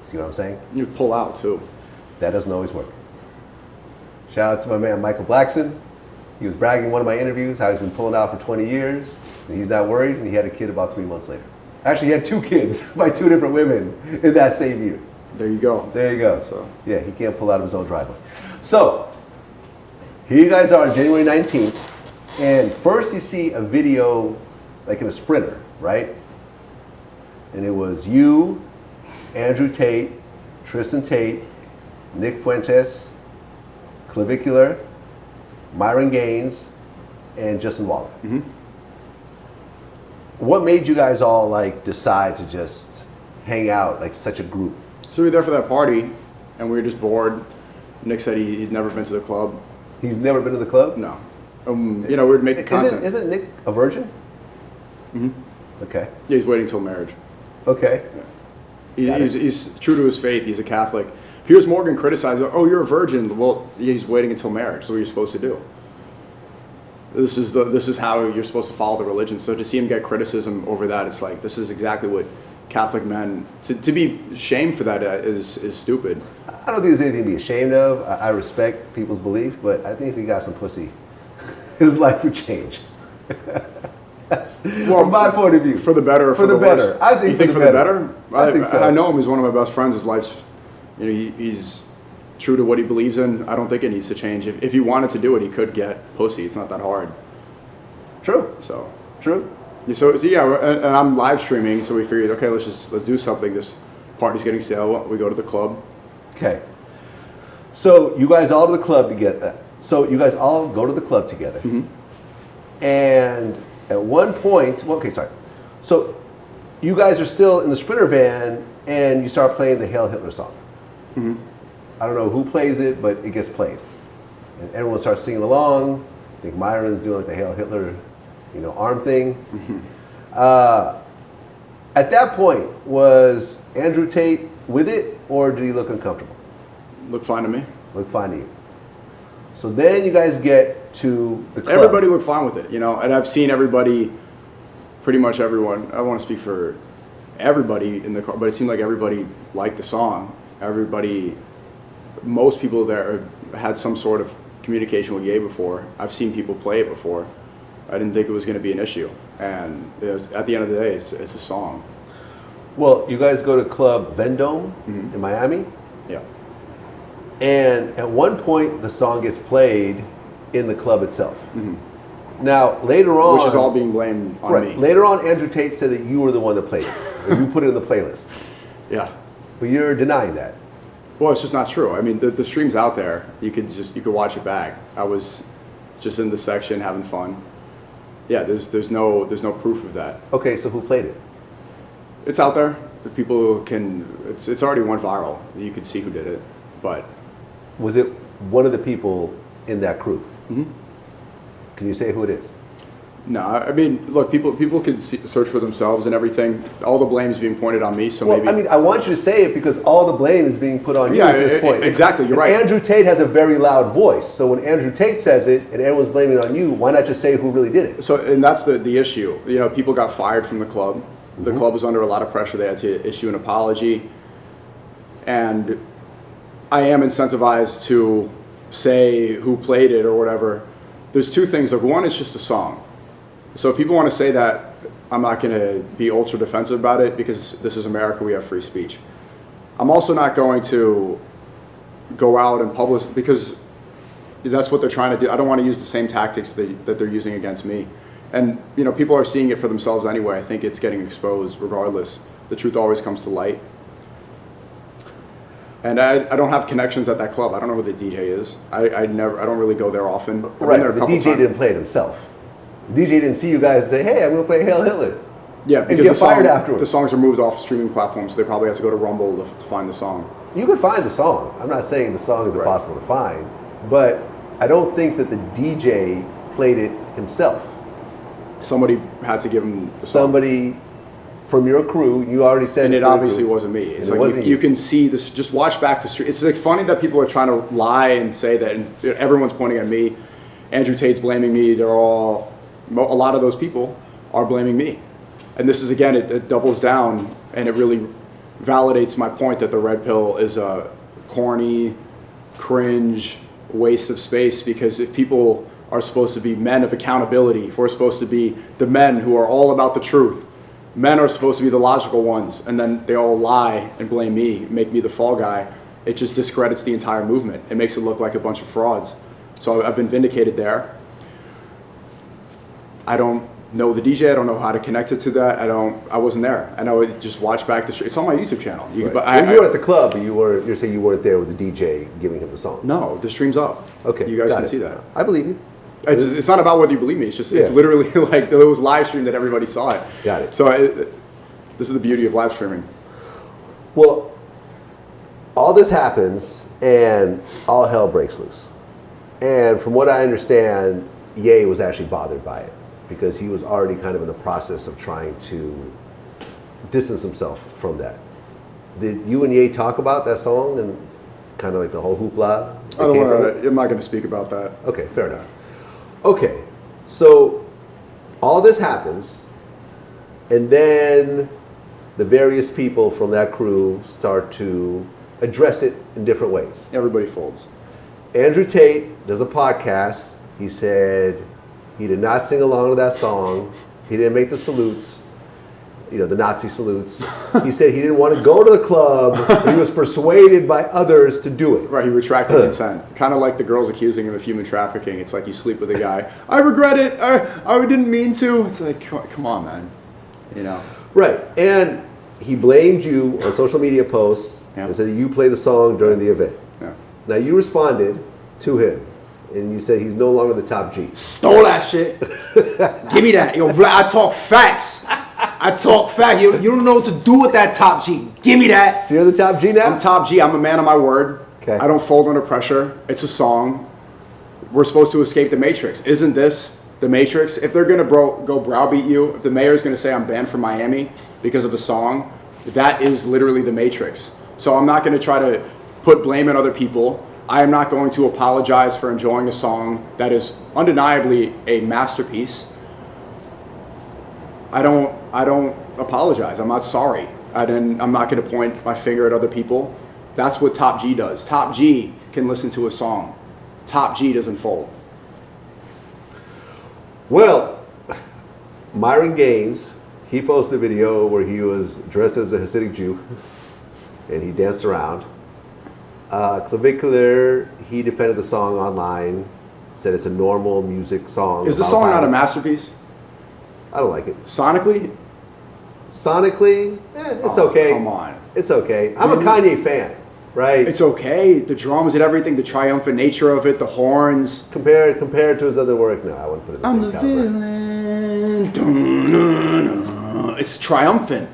See what I'm saying? You pull out too. That doesn't always work. Shout out to my man Michael Blackson. He was bragging in one of my interviews how he's been pulling out for 20 years, and he's not worried, and he had a kid about 3 months later. Actually, he had 2 kids by 2 different women in that same year. There you go. There you go. So yeah, he can't pull out of his own driveway. So here you guys are on January 19th, and first you see a video like in a Sprinter, right? And it was you, Andrew Tate, Tristan Tate, Nick Fuentes, Clavicular, Myron Gaines, and Justin Waller. Mm-hmm. What made you guys all like decide to just hang out like such a group? So we were there for that party, and we were just bored. Nick said he's never been to the club. He's never been to the club? No. You know, we would make the content. Isn't Nick a virgin? Mm-hmm. Okay. Yeah, he's waiting till marriage. Okay. Yeah. He's true to his faith. He's a Catholic. Piers Morgan criticized, oh, you're a virgin. Well, yeah, he's waiting until marriage. That's what you're supposed to do. This is how you're supposed to follow the religion. So to see him get criticism over that, it's like, this is exactly what Catholic men, to be shamed for that is stupid. I don't think there's anything to be ashamed of. I respect people's belief, but I think if he got some pussy, his life would change. That's from my point of view. For the better or for the better. worse? I think you think for the better? I think so. I know him. He's one of my best friends. His life's, you know, he's true to what he believes in. I don't think it needs to change. If he wanted to do it, he could get pussy. It's not that hard. True. So true. So yeah, and I'm live streaming, so we figured, okay, let's do something. This party's getting stale. We go to the club. Okay. So you guys all to the club together. So you guys all go to the club together. Mm-hmm. And at one point, well, okay, sorry. So you guys are still in the Sprinter van, and you start playing the Hail Hitler song. Mm-hmm. I don't know who plays it, but it gets played, and everyone starts singing along. I think Myron's doing like the Hail Hitler, you know, arm thing. Mm-hmm. At that point, was Andrew Tate with it, or did he look uncomfortable? Looked fine to me. Looked fine to you. So then you guys get to the club. Everybody looked fine with it, you know, and I've seen everybody, pretty much everyone. I don't want to speak for everybody in the car, but it seemed like everybody liked the song. Most people there had some sort of communication with Ye before. I've seen people play it before. I didn't think it was going to be an issue, and at the end of the day, it's a song. Well, you guys go to Club Vendome in Miami. Yeah. And at one point, the song gets played in the club itself. Mm-hmm. Now, later on... Which is all being blamed on me. Later on, Andrew Tate said that you were the one that played it. Or you put it in the playlist. Yeah. But you're denying that. Well, it's just not true. I mean, the stream's out there. You could watch it back. I was just in the section having fun. Yeah, there's no proof of that. Okay, so who played it? It's out there. People can... It's already went viral. You could see who did it, but... Was it one of the people in that crew? Mm-hmm. Can you say who it is? No, I mean, look, people can search for themselves and everything. All the blame is being pointed on me, so well, maybe... I mean, I want you to say it because all the blame is being put on you at this point. Exactly, you're right. Andrew Tate has a very loud voice, so when Andrew Tate says it and everyone's blaming it on you, why not just say who really did it? So, and that's the issue. You know, people got fired from the club. The club was under a lot of pressure. They had to issue an apology. And I am incentivized to say who played it or whatever. There's two things. Like, one, it's just a song. So if people want to say that, I'm not going to be ultra defensive about it because this is America. We have free speech. I'm also not going to go out and publish because that's what they're trying to do. I don't want to use the same tactics that they're using against me. And, you know, people are seeing it for themselves anyway. I think it's getting exposed regardless. The truth always comes to light. And I don't have connections at that club. I don't know who the DJ is. I don't really go there often. Right, the DJ didn't play it himself. The DJ didn't see you guys and say, hey, I'm going to play Hail Hitler. Yeah, and get fired afterwards. The songs are moved off streaming platforms, so they probably have to go to Rumble to find the song. You could find the song. I'm not saying the song is impossible to find, but I don't think that the DJ played it himself. Somebody had to give him the song. Somebody from your crew, you already said. And it obviously wasn't me. It's like you can see this. Just watch back to stream. It's like funny that people are trying to lie and say that, and everyone's pointing at me. Andrew Tate's blaming me. A lot of those people are blaming me. And this is, again, it doubles down and it really validates my point that the red pill is a corny, cringe waste of space, because if people are supposed to be men of accountability. If we're supposed to be the men who are all about the truth, men are supposed to be the logical ones, and then they all lie and blame me, make me the fall guy. It just discredits the entire movement. It makes it look like a bunch of frauds. So I've been vindicated there. I don't know the DJ. I don't know how to connect it to that. I wasn't there, and I would just watch back the stream. It's on my YouTube channel. Right. Well, you were at the club, but you're saying you weren't there with the DJ giving him the song. No, the stream's up. Okay, you guys can see that. I believe you. It's not about whether you believe me. It's just it's literally like it was live stream that everybody saw it. Got it. So this is the beauty of live streaming. Well, all this happens and all hell breaks loose. And from what I understand, Ye was actually bothered by it because he was already kind of in the process of trying to distance himself from that. Did you and Ye talk about that song and kind of like the whole hoopla? I'm not going to speak about that. Okay, fair enough. Okay, so all this happens, and then the various people from that crew start to address it in different ways. Everybody folds. Andrew Tate does a podcast. He said he did not sing along to that song. He didn't make the salutes, you know, the Nazi salutes. He said he didn't want to go to the club, but he was persuaded by others to do it. Right, he retracted consent. Kind of like the girls accusing him of human trafficking. It's like you sleep with a guy. I regret it. I didn't mean to. It's like, come on, man. You know. Right, and he blamed you on social media posts and said that you played the song during the event. Yeah. Now you responded to him, and you said he's no longer the top G. Stole that shit. Give me that. Yo, Vlad, I talk facts. I talk facts. You don't know what to do with that top G. Give me that. So you're the top G now? I'm top G. I'm a man of my word. Okay. I don't fold under pressure. It's a song. We're supposed to escape the Matrix. Isn't this the Matrix? If they're going to go browbeat you, if the mayor's going to say I'm banned from Miami because of a song, that is literally the Matrix. So I'm not going to try to put blame on other people. I am not going to apologize for enjoying a song that is undeniably a masterpiece. I don't apologize. I'm not sorry. I'm not going to point my finger at other people. That's what Top G does. Top G can listen to a song. Top G doesn't fold. Well, Myron Gaines, he posted a video where he was dressed as a Hasidic Jew and he danced around. Clavicular, he defended the song online, said it's a normal music song. Is the song not a masterpiece? I don't like it. Sonically? Sonically, it's okay. Come on. It's okay. I'm a Kanye fan, right? It's okay. The drums and everything, the triumphant nature of it, the horns. Compared to his other work, no, I wouldn't put it in the same caliber. It's triumphant.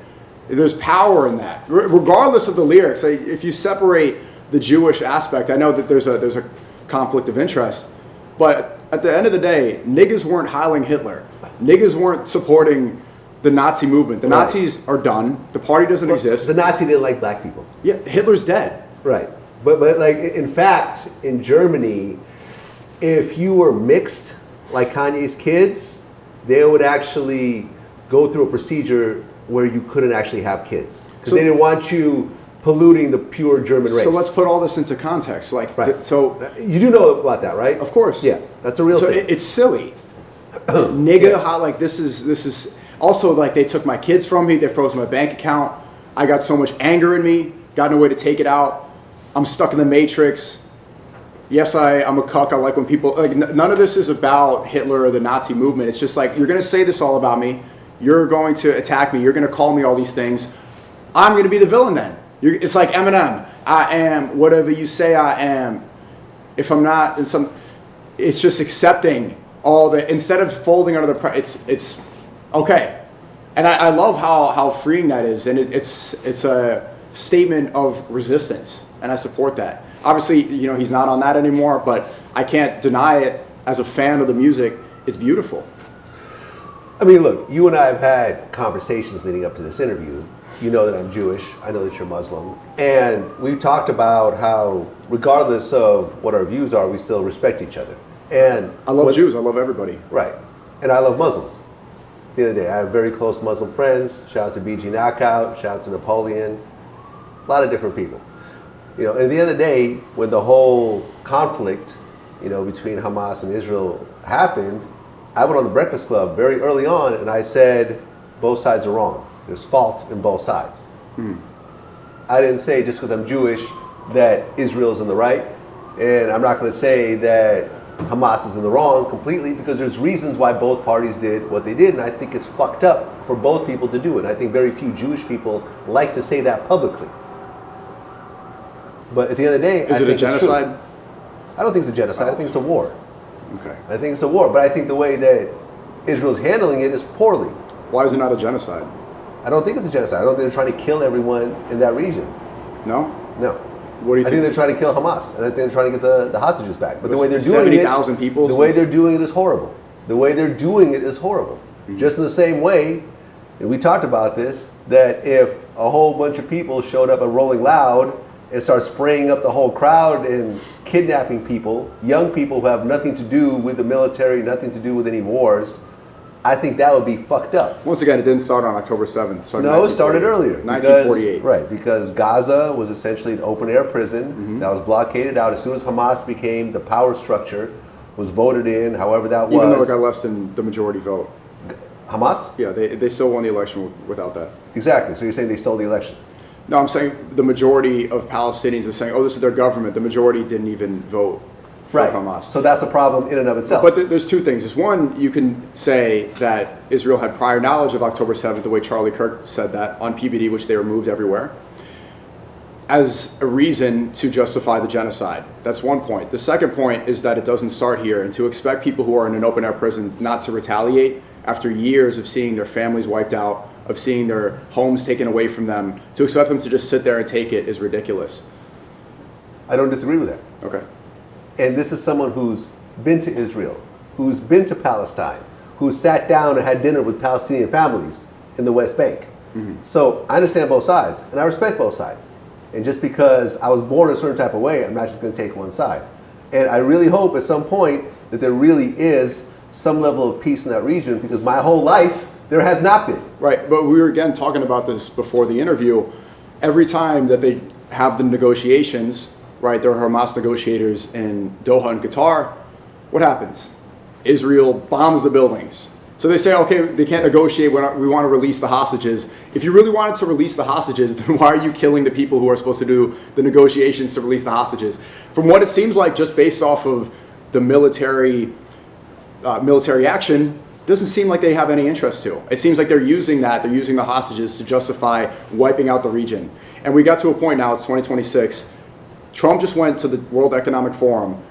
There's power in that, regardless of the lyrics. Like, if you separate the Jewish aspect, I know that there's a conflict of interest, but at the end of the day, niggas weren't heiling Hitler. Niggas weren't supporting the Nazi movement. The Nazis are done. The party doesn't exist. The Nazi didn't like black people. Yeah, Hitler's dead. Right. But like, in fact, in Germany, if you were mixed like Kanye's kids, they would actually go through a procedure where you couldn't actually have kids. Because they didn't want you polluting the pure German race. So let's put all this into context. Like, so you do know about that, right? Of course. Yeah, that's a real thing. It's silly. Nigga, how, like, this is also, like, they took my kids from me. They froze my bank account. I got so much anger in me. Got no way to take it out. I'm stuck in the Matrix. Yes, I'm a cuck. I like when people, like, none of this is about Hitler or the Nazi movement. It's just like, you're going to say this all about me. You're going to attack me. You're going to call me all these things. I'm going to be the villain then. It's like Eminem. I am whatever you say I am. If I'm not, it's just accepting all the, instead of folding under the, it's okay. And I love how freeing that is. And it's a statement of resistance. And I support that. Obviously, you know, he's not on that anymore, but I can't deny it as a fan of the music. It's beautiful. I mean, look, you and I have had conversations leading up to this interview. You know that I'm Jewish. I know that you're Muslim. And we talked about how, regardless of what our views are, we still respect each other. And I love Jews. I love everybody. Right. And I love Muslims. The other day, I have very close Muslim friends. Shout out to BG Knockout. Shout out to Napoleon. A lot of different people. You know, and the other day, when the whole conflict between Hamas and Israel happened, I went on the Breakfast Club very early on and I said, both sides are wrong. There's fault in both sides. I didn't say just because I'm Jewish that Israel's in the right, and I'm not going to say that Hamas is in the wrong completely, because there's reasons why both parties did what they did, and I think it's fucked up for both people to do it. And I think very few Jewish people like to say that publicly. But at the end of the day, is it a genocide? I don't think it's a genocide. I think it's a war. Okay. I think it's a war, but I think the way that Israel's handling it is poorly. Why is it not a genocide? I don't think it's a genocide. I don't think they're trying to kill everyone in that region. No? No. What do you think? I think they're trying to kill Hamas, and I think they're trying to get the hostages back. But the way they're doing 70,000 people. The way they're doing it is horrible. The way they're doing it is horrible. Just in the same way, and we talked about this, that if a whole bunch of people showed up at Rolling Loud and start spraying up the whole crowd and kidnapping people, young people who have nothing to do with the military, nothing to do with any wars, I think that would be fucked up. Once again, it didn't start on October 7th. No, it started earlier. 1948. Right, because Gaza was essentially an open-air prison that was blockaded out as soon as Hamas became the power structure, was voted in, however that was. Even though it got less than the majority vote. Hamas? Yeah, they still won the election without that. Exactly, so you're saying they stole the election? No, I'm saying the majority of Palestinians are saying, oh, this is their government. The majority didn't even vote for Hamas. So that's a problem in and of itself. But there's two things. There's one, you can say that Israel had prior knowledge of October 7th, the way Charlie Kirk said that on PBD, which they removed everywhere, as a reason to justify the genocide. That's one point. The second point is that it doesn't start here, and to expect people who are in an open-air prison not to retaliate after years of seeing their families wiped out, of seeing their homes taken away from them, to expect them to just sit there and take it is ridiculous. I don't disagree with that. Okay. And this is someone who's been to Israel, who's been to Palestine, who sat down and had dinner with Palestinian families in the West Bank. So I understand both sides, and I respect both sides. And just because I was born a certain type of way, I'm not just going to take one side. And I really hope at some point that there really is some level of peace in that region, because my whole life there has not been. Right, but we were again talking about this before the interview. Every time that they have the negotiations, right, there are Hamas negotiators in Doha and Qatar, what happens? Israel bombs the buildings. So they say, okay, they can't negotiate, we want to release the hostages. If you really wanted to release the hostages, then why are you killing the people who are supposed to do the negotiations to release the hostages? From what it seems like, just based off of the military action, doesn't seem like they have any interest to. It seems like they're using the hostages to justify wiping out the region. And we got to a point now, it's 2026, Trump just went to the World Economic Forum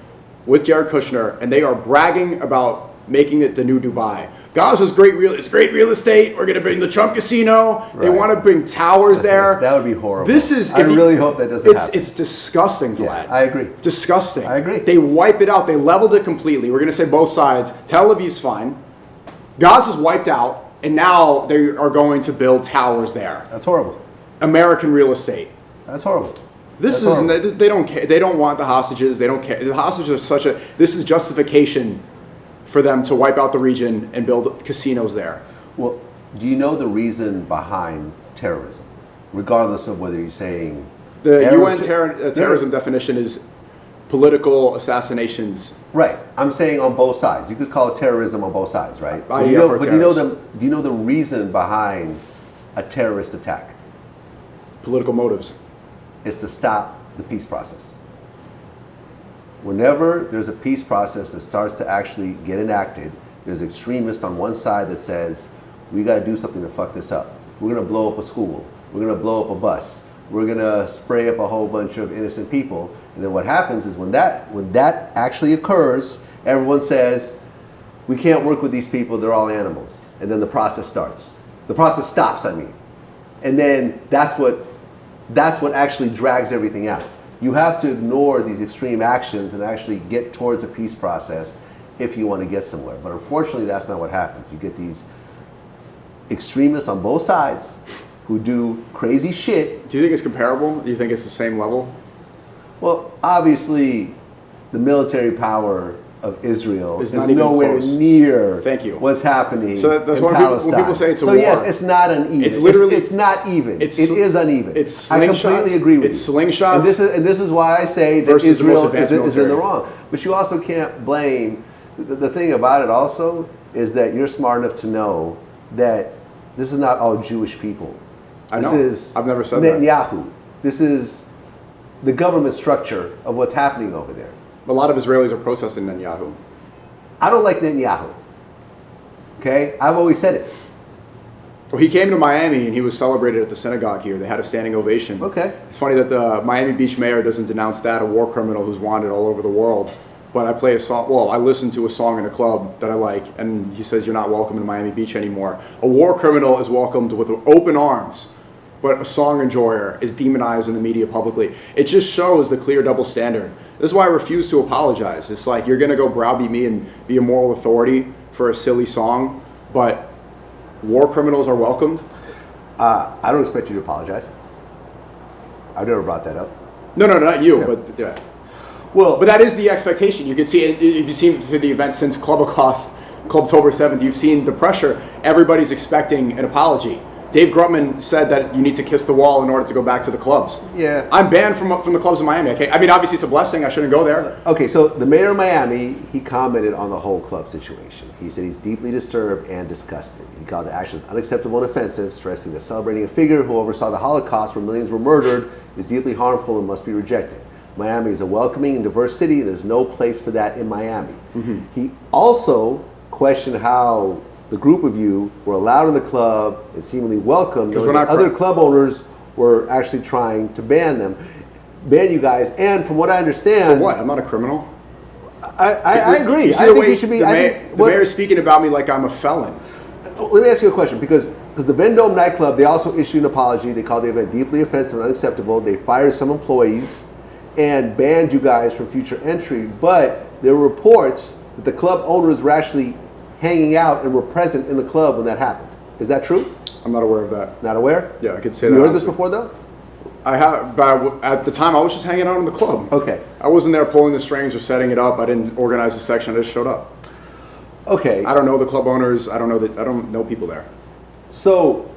with Jared Kushner, and they are bragging about making it the new Dubai. Gaza's great real estate. We're going to bring the Trump casino. Right. They want to bring towers there. That would be horrible. I really hope that doesn't happen. It's disgusting, Vlad. Yeah, I agree. Disgusting. I agree. They wipe it out. They leveled it completely. We're going to say both sides. Tel Aviv's fine. Gaza's wiped out, and now they are going to build towers there. That's horrible. American real estate. That's horrible. They don't care. They don't want the hostages. They don't care. The hostages are this is justification for them to wipe out the region and build casinos there. Well, do you know the reason behind terrorism? Regardless of whether you're saying... The UN terrorism definition is political assassinations. Right. I'm saying on both sides. You could call it terrorism on both sides, right? Do you know the reason behind a terrorist attack? Political motives. It's to stop the peace process. Whenever there's a peace process that starts to actually get enacted, there's extremists on one side that says, we got to do something to fuck this up. We're going to blow up a school. We're going to blow up a bus. We're going to spray up a whole bunch of innocent people. And then what happens is when that actually occurs, everyone says, we can't work with these people, they're all animals. And then the process starts. The process stops, I mean. And then that's what actually drags everything out. You have to ignore these extreme actions and actually get towards a peace process if you want to get somewhere. But unfortunately, that's not what happens. You get these extremists on both sides who do crazy shit. Do you think it's comparable? Do you think it's the same level? Well, obviously, the military power of Israel is not even nowhere close. near Thank you. what's happening that's in why Palestine. when people say it's a so war, yes, it's not uneven. It's literally it's not even. It is uneven. It's I completely agree with it's you. slingshots. And this is why I say that versus the most Israel advanced is in the military. wrong. But you also can't blame. The thing about it also is that you're smart enough to know that this is not all Jewish people. I This know. is I've never said that. Netanyahu. This is the government structure of what's happening over there. A lot of Israelis are protesting Netanyahu. I don't like Netanyahu. Okay? I've always said it. Well, he came to Miami and he was celebrated at the synagogue here. They had a standing ovation. Okay. It's funny that the Miami Beach mayor doesn't denounce that, a war criminal who's wanted all over the world. But I play a song, well, I listen to a song in a club that I like, and he says, "You're not welcome in Miami Beach anymore." A war criminal is welcomed with open arms, but a song enjoyer is demonized in the media publicly. It just shows the clear double standard. This is why I refuse to apologize. It's like, you're gonna go browbeat me and be a moral authority for a silly song, but war criminals are welcomed? I don't expect you to apologize. I've never brought that up. No, not you, Yeah. but yeah. Well, But that is the expectation. You can see it if you've seen through the event since Clubocaust, Clubtober 7th, you've seen the pressure. Everybody's expecting an apology. Dave Grutman said that you need to kiss the wall in order to go back to the clubs. Yeah. I'm banned from the clubs in Miami. Okay? I mean, obviously it's a blessing. I shouldn't go there. okay, so the mayor of Miami, he commented on the whole club situation. He said he's deeply disturbed and disgusted. He called the actions unacceptable and offensive, stressing that celebrating a figure who oversaw the Holocaust where millions were murdered is deeply harmful and must be rejected. Miami is a welcoming and diverse city. There's no place for that in Miami. He also questioned how the group of you were allowed in the club and seemingly welcomed, knowing that other club owners were actually trying to ban you guys. And from what I understand, For what? I'm not a criminal. I agree. You see I the think way you should be. the mayor's speaking about me like I'm a felon. Let me ask you a question, because the Vendome nightclub, they also issued an apology. They called the event deeply offensive and unacceptable. They fired some employees and banned you guys from future entry. But there were reports that the club owners were actually hanging out and were present in the club when that happened. Is that true? I'm not aware of that. Not aware? Yeah, I could say You that. heard this before, though? I have, but at the time I was just hanging out in the club. Okay. I wasn't there pulling the strings or setting it up. I didn't organize the section. I just showed up. Okay. I don't know the club owners. I don't know people there. So,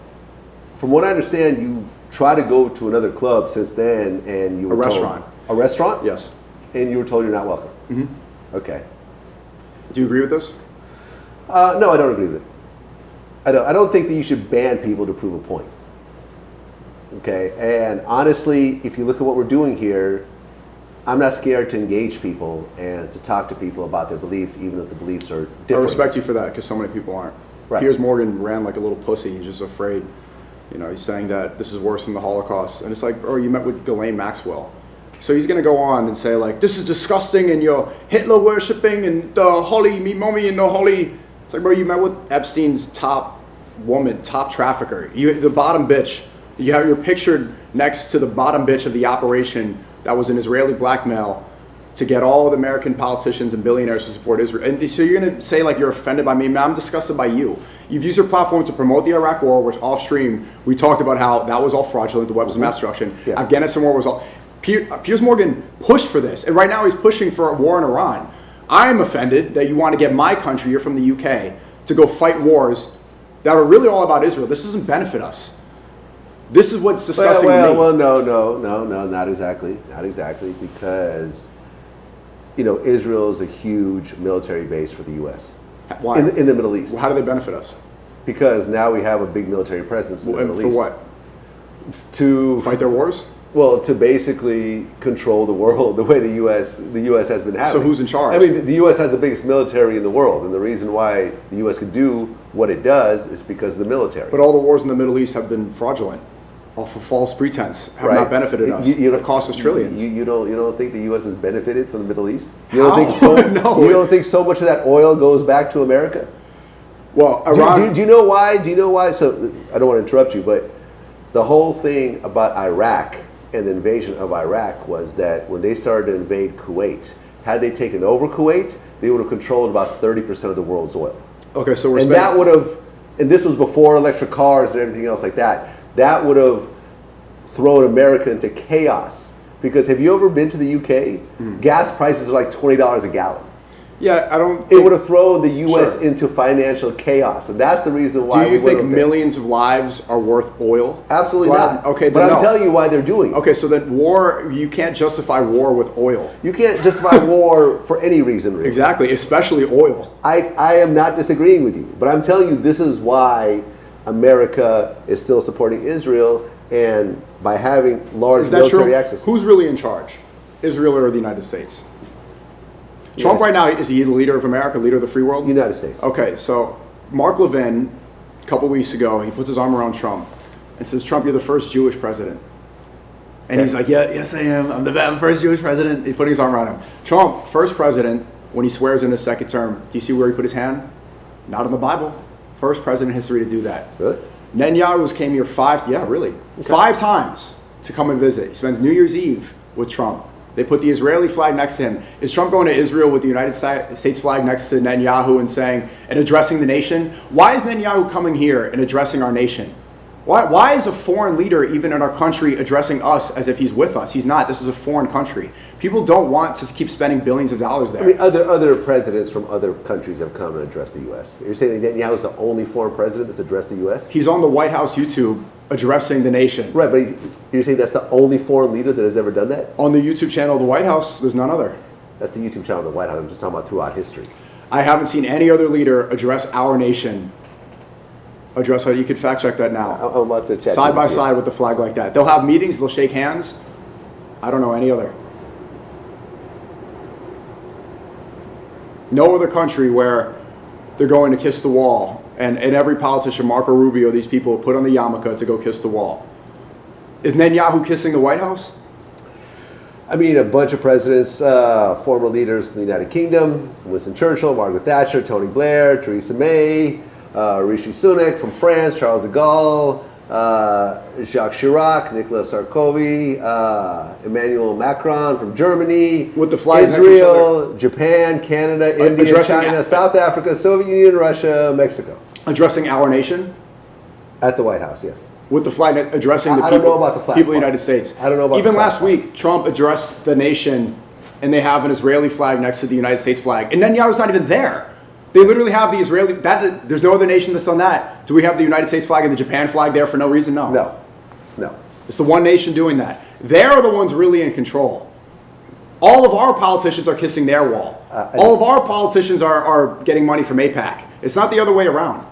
from what I understand, you've tried to go to another club since then, and you were told- restaurant. A restaurant? Yes. And you were told you're not welcome. Mm-hmm. Okay. Do you agree with this? No, I don't agree with it. I don't think that you should ban people to prove a point. Okay, and honestly, if you look at what we're doing here, I'm not scared to engage people and to talk to people about their beliefs, even if the beliefs are different. I respect you for that because so many people aren't. Right. Piers Morgan ran like a little pussy. He's just afraid. You know, he's saying that this is worse than the Holocaust. And it's like, oh, you met with Ghislaine Maxwell. So he's going to go on and say like, this is disgusting and you're Hitler worshipping and the holy, me mommy and the holy. It's like, bro, you met with Epstein's top woman, top trafficker. The bottom bitch. You're pictured next to the bottom bitch of the operation that was an Israeli blackmail to get all the American politicians and billionaires to support Israel. And so you're going to say like you're offended by me? Man, I'm disgusted by you. You've used your platform to promote the Iraq war, which off stream, we talked about how that was all fraudulent, the weapons of mass destruction. Yeah. Afghanistan war was all... Piers Morgan pushed for this, and right now he's pushing for a war in Iran. I'm offended that you want to get my country, you're from the UK, to go fight wars that are really all about Israel. This doesn't benefit us. This is what's disgusting to me. Well, no, not exactly. Not exactly, because, you know, Israel is a huge military base for the U.S. Why? In the Middle East. Well, how do they benefit us? Because now we have a big military presence in the Middle East. For what? To fight their wars? Well, to basically control the world the way the U.S. has been having. So who's in charge? I mean, the U.S. has the biggest military in the world, and the reason why the U.S. can do what it does is because of the military. But all the wars in the Middle East have been fraudulent, all for false pretense, have not benefited us. Have cost us trillions. You don't think the U.S. has benefited from the Middle East? You How? don't think so? No. You don't think so much of that oil goes back to America? Well, Iran. Do you know why? Do you know why? So I don't want to interrupt you, but the whole thing about Iraq and the invasion of Iraq was that when they started to invade Kuwait, had they taken over Kuwait, they would have controlled about 30% of the world's oil. Okay, so that would have, and this was before electric cars and everything else like that. That would have thrown America into chaos. Because have you ever been to the UK? Gas prices are like $20 a gallon. Yeah, I don't. It would have thrown the U.S. Sure. into financial chaos, and that's the reason why. Do you think millions of lives are worth oil? Absolutely not. Okay, but I'm telling you why they're doing it. Okay, so then war, you can't justify war with oil. You can't justify war for any reason, really. Exactly, especially oil. I am not disagreeing with you, but I'm telling you this is why America is still supporting Israel, and by having large military access. Who's really in charge? Israel or the United States? Trump right now, is he the leader of America, leader of the free world? United States. Okay, so Mark Levin, a couple weeks ago, he puts his arm around Trump and says, Trump, you're the first Jewish president. And he's like, yeah, yes I am. I'm the first Jewish president. He's putting his arm around him. Trump, first president, when he swears in his second term, do you see where he put his hand? Not in the Bible. First president in history to do that. Really? Netanyahu's came here five times to come and visit. He spends New Year's Eve with Trump. They put the Israeli flag next to him. Is Trump going to Israel with the United States flag next to Netanyahu and addressing the nation? Why is Netanyahu coming here and addressing our nation? Why is a foreign leader even in our country addressing us as if he's with us? He's not. This is a foreign country. People don't want to keep spending billions of dollars there. I mean, other presidents from other countries have come and addressed the U.S. You're saying that Netanyahu is the only foreign president that's addressed the U.S.? He's on the White House YouTube addressing the nation. Right, but you're saying that's the only foreign leader that has ever done that? On the YouTube channel of the White House, there's none other. That's the YouTube channel of the White House. I'm just talking about throughout history. I haven't seen any other leader address our nation. Address how you could fact check that now. I'm about to check. Side by side with the flag like that. They'll have meetings, they'll shake hands. I don't know any other. No other country where they're going to kiss the wall. And every politician, Marco Rubio, these people put on the yarmulke to go kiss the wall. Is Netanyahu kissing the White House? I mean, a bunch of presidents, former leaders in the United Kingdom, Winston Churchill, Margaret Thatcher, Tony Blair, Theresa May, Rishi Sunak from France, Charles de Gaulle, Jacques Chirac, Nicolas Sarkozy, Emmanuel Macron from Germany, with the flags Israel, Japan, Canada, India, China, South Africa, Soviet Union, Russia, Mexico. Addressing our nation? At the White House, yes. With the flag, addressing the people, I don't know about the flag people of the United States. I don't know about Even the flag last week, Trump addressed the nation, and they have an Israeli flag next to the United States flag. And Netanyahu's not even there. They literally have the Israeli, there's no other nation that's done that. Do we have the United States flag and the Japan flag there for no reason? No. No. No. It's the one nation doing that. They're the ones really in control. All of our politicians are kissing their wall. All of our politicians are getting money from AIPAC. It's not the other way around.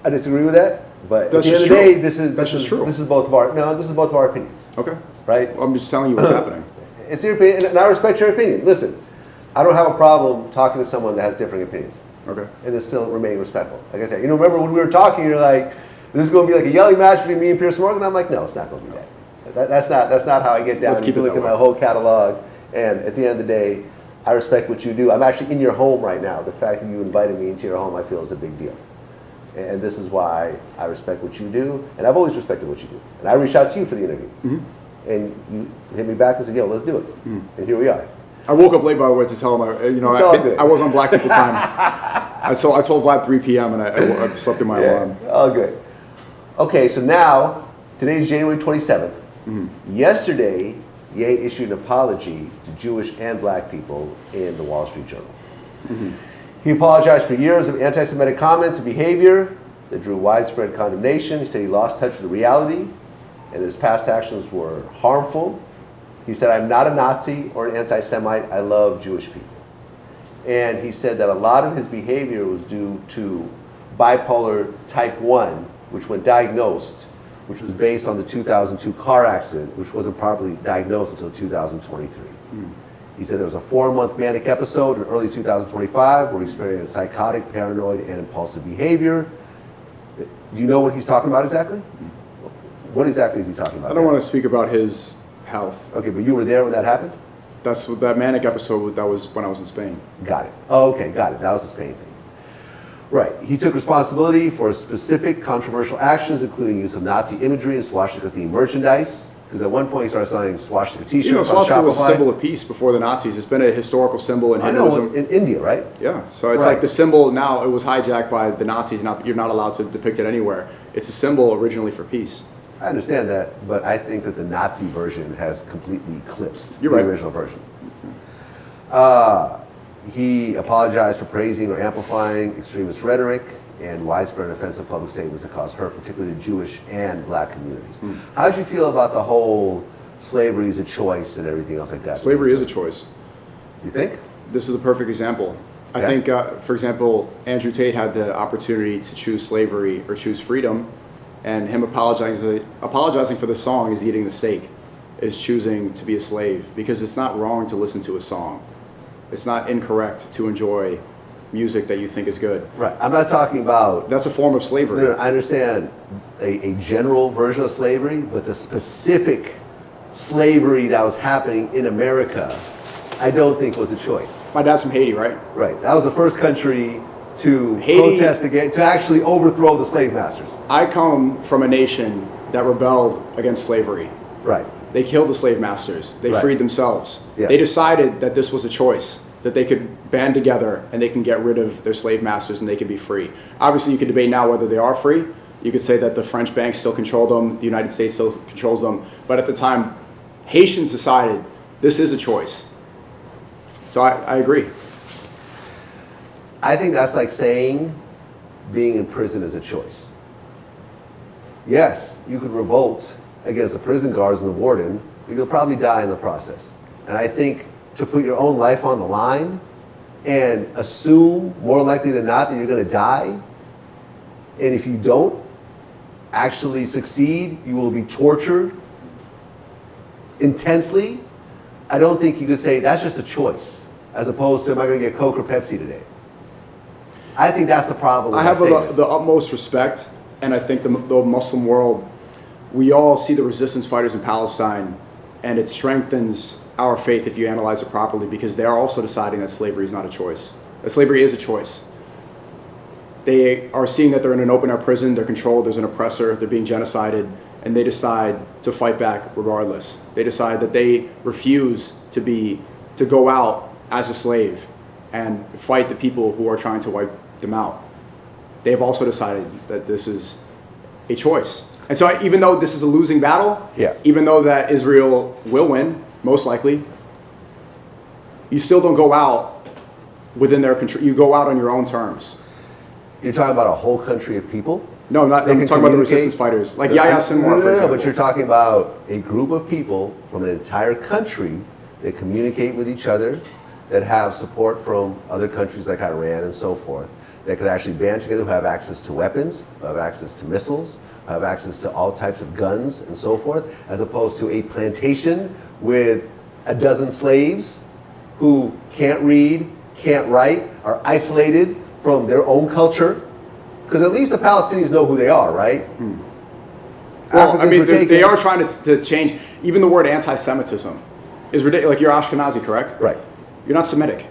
I disagree with that, but at the end of the day, this is both of our opinions. Okay. Right? Well, I'm just telling you what's happening. It's your opinion, and I respect your opinion. Listen, I don't have a problem talking to someone that has differing opinions. Okay. And it's still remaining respectful. Like I said, remember when we were talking, you're like, this is going to be like a yelling match between me and Pierce Morgan? I'm like, no, it's not going to be that. That's not how I get down. If you look at my whole catalog, and at the end of the day, I respect what you do. I'm actually in your home right now. The fact that you invited me into your home, I feel is a big deal. And this is why I respect what you do, and I've always respected what you do. And I reached out to you for the interview, and you hit me back and said, yo, let's do it. And here we are. I woke up late, by the way, to tell him, I was on Black People time. I told Vlad 3 p.m. and I slept in my alarm. All good. Okay, so now, today's January 27th. Yesterday, Ye issued an apology to Jewish and black people in the Wall Street Journal. He apologized for years of anti-Semitic comments and behavior that drew widespread condemnation. He said he lost touch with reality and that his past actions were harmful. He said, I'm not a Nazi or an anti-Semite. I love Jewish people. And he said that a lot of his behavior was due to bipolar type 1, which when diagnosed, which was based on the 2002 car accident, which wasn't properly diagnosed until 2023. He said there was a 4-month manic episode in early 2025 where he experienced psychotic, paranoid, and impulsive behavior. Do you know what he's talking about exactly? What exactly is he talking about? I don't want to speak about his health. Okay, but you were there when that happened? That's that manic episode, that was when I was in Spain. Got it. Oh, okay, got it. That was the Spain thing. Right. He took responsibility for specific controversial actions, including use of Nazi imagery and swastika-themed merchandise. Because at one point he started selling swastika T-shirts on Shopify. Swastika was a symbol of peace before the Nazis. It's been a historical symbol in Hinduism. I know, in India, right? Yeah. So it's like the symbol now, it was hijacked by the Nazis. You're not allowed to depict it anywhere. It's a symbol originally for peace. I understand that, but I think that the Nazi version has completely eclipsed the original version. He apologized for praising or amplifying extremist rhetoric and widespread offensive public statements that cause hurt, particularly to Jewish and black communities. How did you feel about the whole slavery is a choice and everything else like that? Slavery is a choice. You think? This is a perfect example. Okay. I think, for example, Andrew Tate had the opportunity to choose slavery or choose freedom, and him apologizing for the song is eating the steak, is choosing to be a slave, because it's not wrong to listen to a song. It's not incorrect to enjoy music that you think is good. Right. I'm not talking about... That's a form of slavery. No, I understand a general version of slavery, but the specific slavery that was happening in America, I don't think was a choice. My dad's from Haiti, right? Right. That was the first country to Haiti, protest against, to actually overthrow the slave masters. I come from a nation that rebelled against slavery. Right. They killed the slave masters. They freed themselves. Yes. They decided that this was a choice, that they could band together and they can get rid of their slave masters and they can be free. Obviously, you could debate now whether they are free. You could say that the French banks still control them, the United States still controls them. But at the time, Haitians decided this is a choice. So I agree. I think that's like saying being in prison is a choice. Yes, you could revolt against the prison guards and the warden, but you'll probably die in the process. And I think to put your own life on the line and assume more likely than not that you're going to die, and if you don't actually succeed, you will be tortured intensely, I don't think you could say that's just a choice, as opposed to am I going to get Coke or Pepsi today? I think that's the problem with I have statement. the utmost respect, and I think the Muslim world, we all see the resistance fighters in Palestine, and it strengthens our faith if you analyze it properly, because they are also deciding that slavery is not a choice. That slavery is a choice. They are seeing that they're in an open-air prison, they're controlled, there's an oppressor, they're being genocided, and they decide to fight back regardless. They decide that they refuse to go out as a slave and fight the people who are trying to wipe them out. They've also decided that this is a choice. And so even though this is a losing battle, even though that Israel will win, most likely, you still don't go out within their control. You go out on your own terms. You're talking about a whole country of people? No, I'm talking about the resistance fighters, like Yahya Sinwar, for example. But you're talking about a group of people from an entire country that communicate with each other, that have support from other countries like Iran and so forth, that could actually band together, who have access to weapons, who have access to missiles, who have access to all types of guns and so forth, as opposed to a plantation with a dozen slaves who can't read, can't write, are isolated from their own culture. Because at least the Palestinians know who they are, right? Well, I mean, they are trying to change. Even the word anti-Semitism is ridiculous. Like, you're Ashkenazi, correct? Right. You're not Semitic.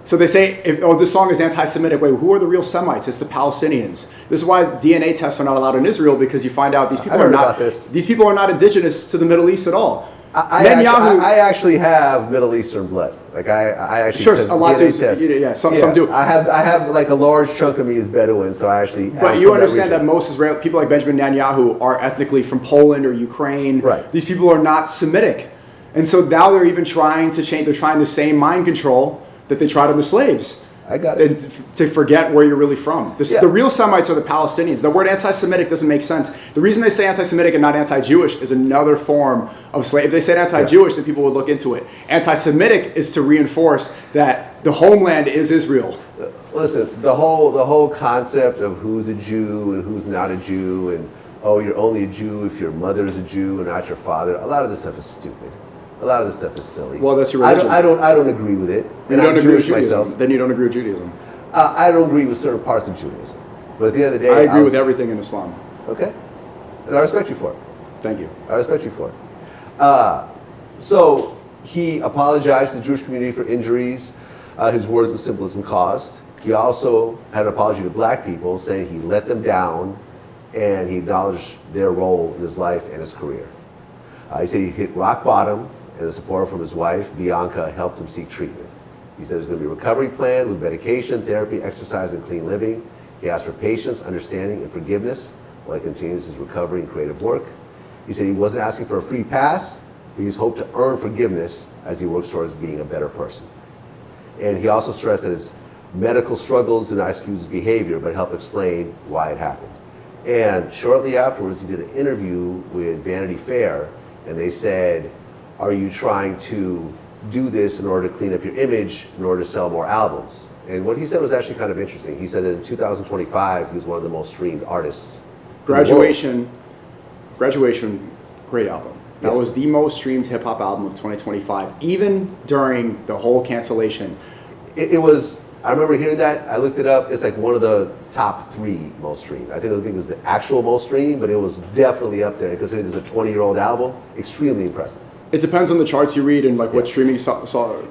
So they say, this song is anti-Semitic. Wait, who are the real Semites? It's the Palestinians. This is why DNA tests are not allowed in Israel, because you find out these people are not. These people are not indigenous to the Middle East at all. I actually have Middle Eastern blood. Like I actually test DNA test. Yeah, some do. I have like a large chunk of me is Bedouin, so I actually. But you understand that most Israeli people, like Benjamin Netanyahu, are ethnically from Poland or Ukraine. Right. These people are not Semitic, and so now they're even trying to change. They're trying the same mind control that they tried on the slaves. I got it. And to forget where you're really from. The real Semites are the Palestinians. The word anti-Semitic doesn't make sense. The reason they say anti-Semitic and not anti-Jewish is another form of slave. If they said anti-Jewish, then people would look into it. Anti-Semitic is to reinforce that the homeland is Israel. Listen, the whole concept of who's a Jew and who's not a Jew, and oh, you're only a Jew if your mother is a Jew and not your father. A lot of this stuff is stupid. A lot of this stuff is silly. Well, that's your religion. I don't agree with it. And I'm Jewish myself. Then you don't agree with Judaism. I don't agree with certain parts of Judaism. But at the end of the day, I agree with everything in Islam. Okay. And I respect you for it. Thank you. I respect you for it. So he apologized to the Jewish community for injuries his words of symbolism caused. He also had an apology to black people, saying he let them down and he acknowledged their role in his life and his career. He said he hit rock bottom, and the support from his wife, Bianca, helped him seek treatment. He said there's going to be a recovery plan with medication, therapy, exercise, and clean living. He asked for patience, understanding, and forgiveness while he continues his recovery and creative work. He said he wasn't asking for a free pass, but he's hoped to earn forgiveness as he works towards being a better person. And he also stressed that his medical struggles do not excuse his behavior, but help explain why it happened. And shortly afterwards, he did an interview with Vanity Fair, and they said, are you trying to do this in order to clean up your image, in order to sell more albums? And what he said was actually kind of interesting. He said that in 2025, he was one of the most streamed artists. Graduation, great album. That Yes. was the most streamed hip hop album of 2025, even during the whole cancellation. It was, I remember hearing that, I looked it up, it's like one of the top 3 most streamed. I think it was the actual most streamed, but it was definitely up there. Considering it's a 20-year-old album, extremely impressive. It depends on the charts you read and like what streaming saw.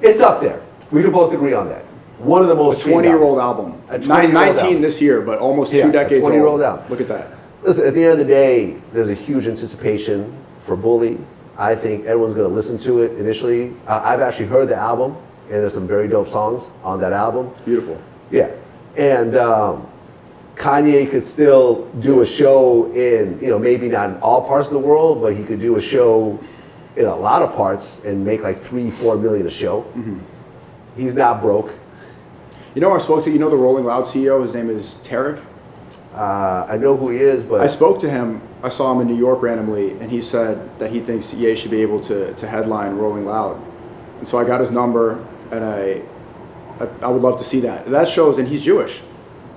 It's up there. We can both agree on that. One of the most streamed 20-year-old album. A 20-year-old 19 album. this year, but almost Yeah, 2 decades old. 20-year-old album. Look at that. Listen, at the end of the day, there's a huge anticipation for Bully. I think everyone's going to listen to it initially. I've actually heard the album, and there's some very dope songs on that album. Beautiful. Yeah. And Kanye could still do a show in, maybe not in all parts of the world, but he could do a show in a lot of parts and make like 3-4 million a show. Mm-hmm. He's not broke. You know who I spoke to? You know the Rolling Loud CEO? His name is Tarek. I know who he is, but I spoke to him. I saw him in New York randomly, and he said that he thinks Ye should be able to headline Rolling Loud. And so I got his number, and I would love to see that. That shows, and he's Jewish.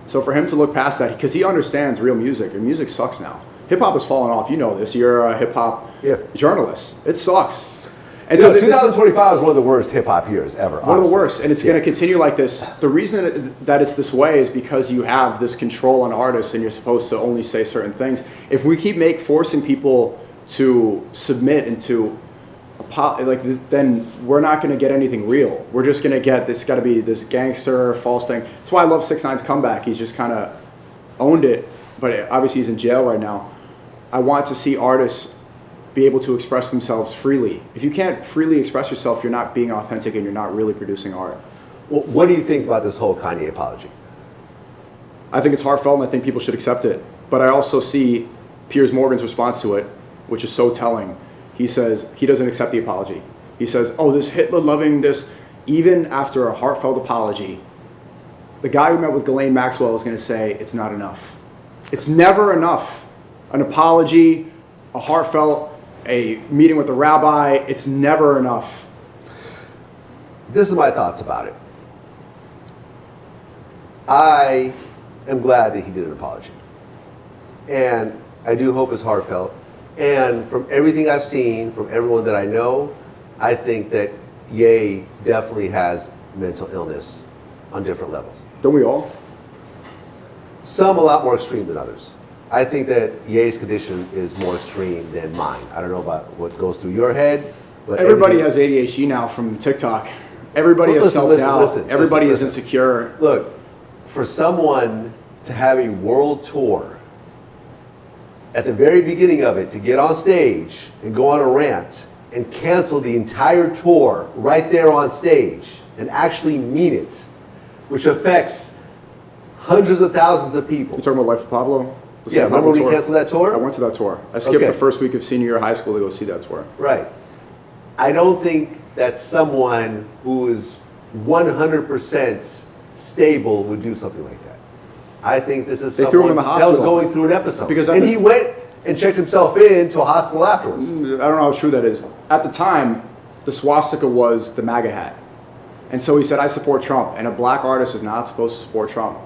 So for him to look past that, because he understands real music, and music sucks now. Hip hop has fallen off. You know this. You're a hip hop journalist. It sucks. And so 2025 is one of the worst hip hop years ever. One honestly. Of the worst, and it's going to continue like this. The reason that it's this way is because you have this control on artists, and you're supposed to only say certain things. If we keep forcing people to submit and to then we're not going to get anything real. We're just going to get this. Got to be this gangster false thing. That's why I love 6ix9ine's comeback. He's just kind of owned it, but obviously he's in jail right now. I want to see artists be able to express themselves freely. If you can't freely express yourself, you're not being authentic and you're not really producing art. Well, what do you think about this whole Kanye apology? I think it's heartfelt and I think people should accept it. But I also see Piers Morgan's response to it, which is so telling. He says he doesn't accept the apology. He says, oh, this Hitler-loving, this, even after a heartfelt apology, the guy who met with Ghislaine Maxwell is going to say it's not enough. It's never enough. An apology, a heartfelt, a meeting with a rabbi, it's never enough. This is my thoughts about it. I am glad that he did an apology. And I do hope it's heartfelt. And from everything I've seen, from everyone that I know, I think that Ye definitely has mental illness on different levels. Don't we all? Some a lot more extreme than others. I think that Ye's condition is more extreme than mine. I don't know about what goes through your head, but everybody has ADHD now from TikTok. Everybody has self-doubt. Everybody is insecure. Look, for someone to have a world tour, at the very beginning of it, to get on stage and go on a rant and cancel the entire tour right there on stage and actually mean it, which affects hundreds of thousands of people. You talking about Life of Pablo? Yeah, remember when he canceled that tour? I went to that tour. I skipped the first week of senior year of high school to go see that tour. Right. I don't think that someone who is 100% stable would do something like that. I think this is someone threw him in the hospital. that was going through an episode. And he went and checked himself into a hospital afterwards. I don't know how true that is. At the time, the swastika was the MAGA hat. And so he said, I support Trump. And a black artist is not supposed to support Trump.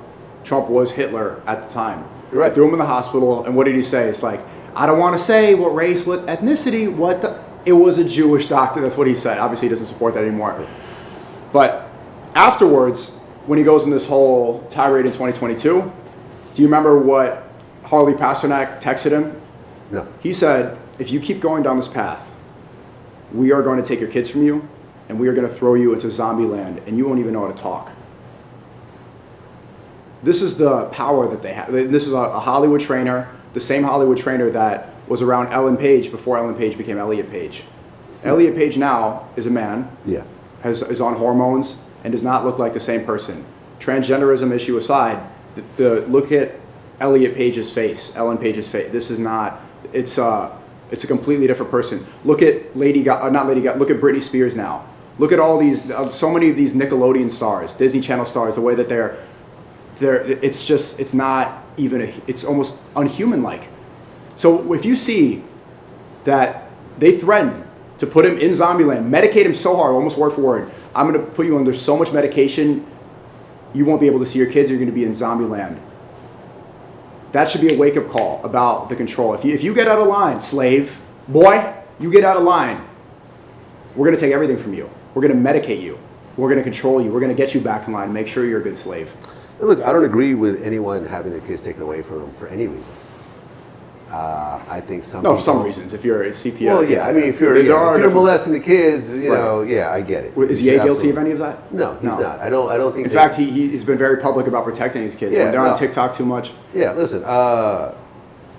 Trump was Hitler at the time. You're right. They threw him in the hospital, and what did he say? It's like, I don't want to say what race, what ethnicity, it was a Jewish doctor. That's what he said. Obviously, he doesn't support that anymore. But afterwards, when he goes in this whole tirade in 2022, do you remember what Harley Pasternak texted him? No. He said, if you keep going down this path, we are going to take your kids from you, and we are going to throw you into zombie land, and you won't even know how to talk. This is the power that they have. This is a Hollywood trainer, the same Hollywood trainer that was around Ellen Page before Ellen Page became Elliot Page. Elliot Page now is a man, is on hormones, and does not look like the same person. Transgenderism issue aside, look at Elliot Page's face, Ellen Page's face. This is not, it's a completely different person. Look at look at Britney Spears now. Look at all these, so many of these Nickelodeon stars, Disney Channel stars, the way that it's not even, it's almost unhuman-like. So if you see that they threaten to put him in Zombieland, medicate him so hard, almost word for word, I'm going to put you under so much medication, you won't be able to see your kids, you're going to be in Zombieland. That should be a wake-up call about the control. If you get out of line, slave, boy, you get out of line, we're going to take everything from you. We're going to medicate you. We're going to control you. We're going to get you back in line, make sure you're a good slave. Look, I don't agree with anyone having their kids taken away from them for any reason. I think some people, for some reasons. If you're a CPS. Well, yeah, I mean, if you're molesting the kids, you know, yeah, I get it. Is Ye guilty of any of that? No, he's not. I don't think. In fact, he's been very public about protecting his kids. Yeah, when they're on TikTok too much. Yeah, listen,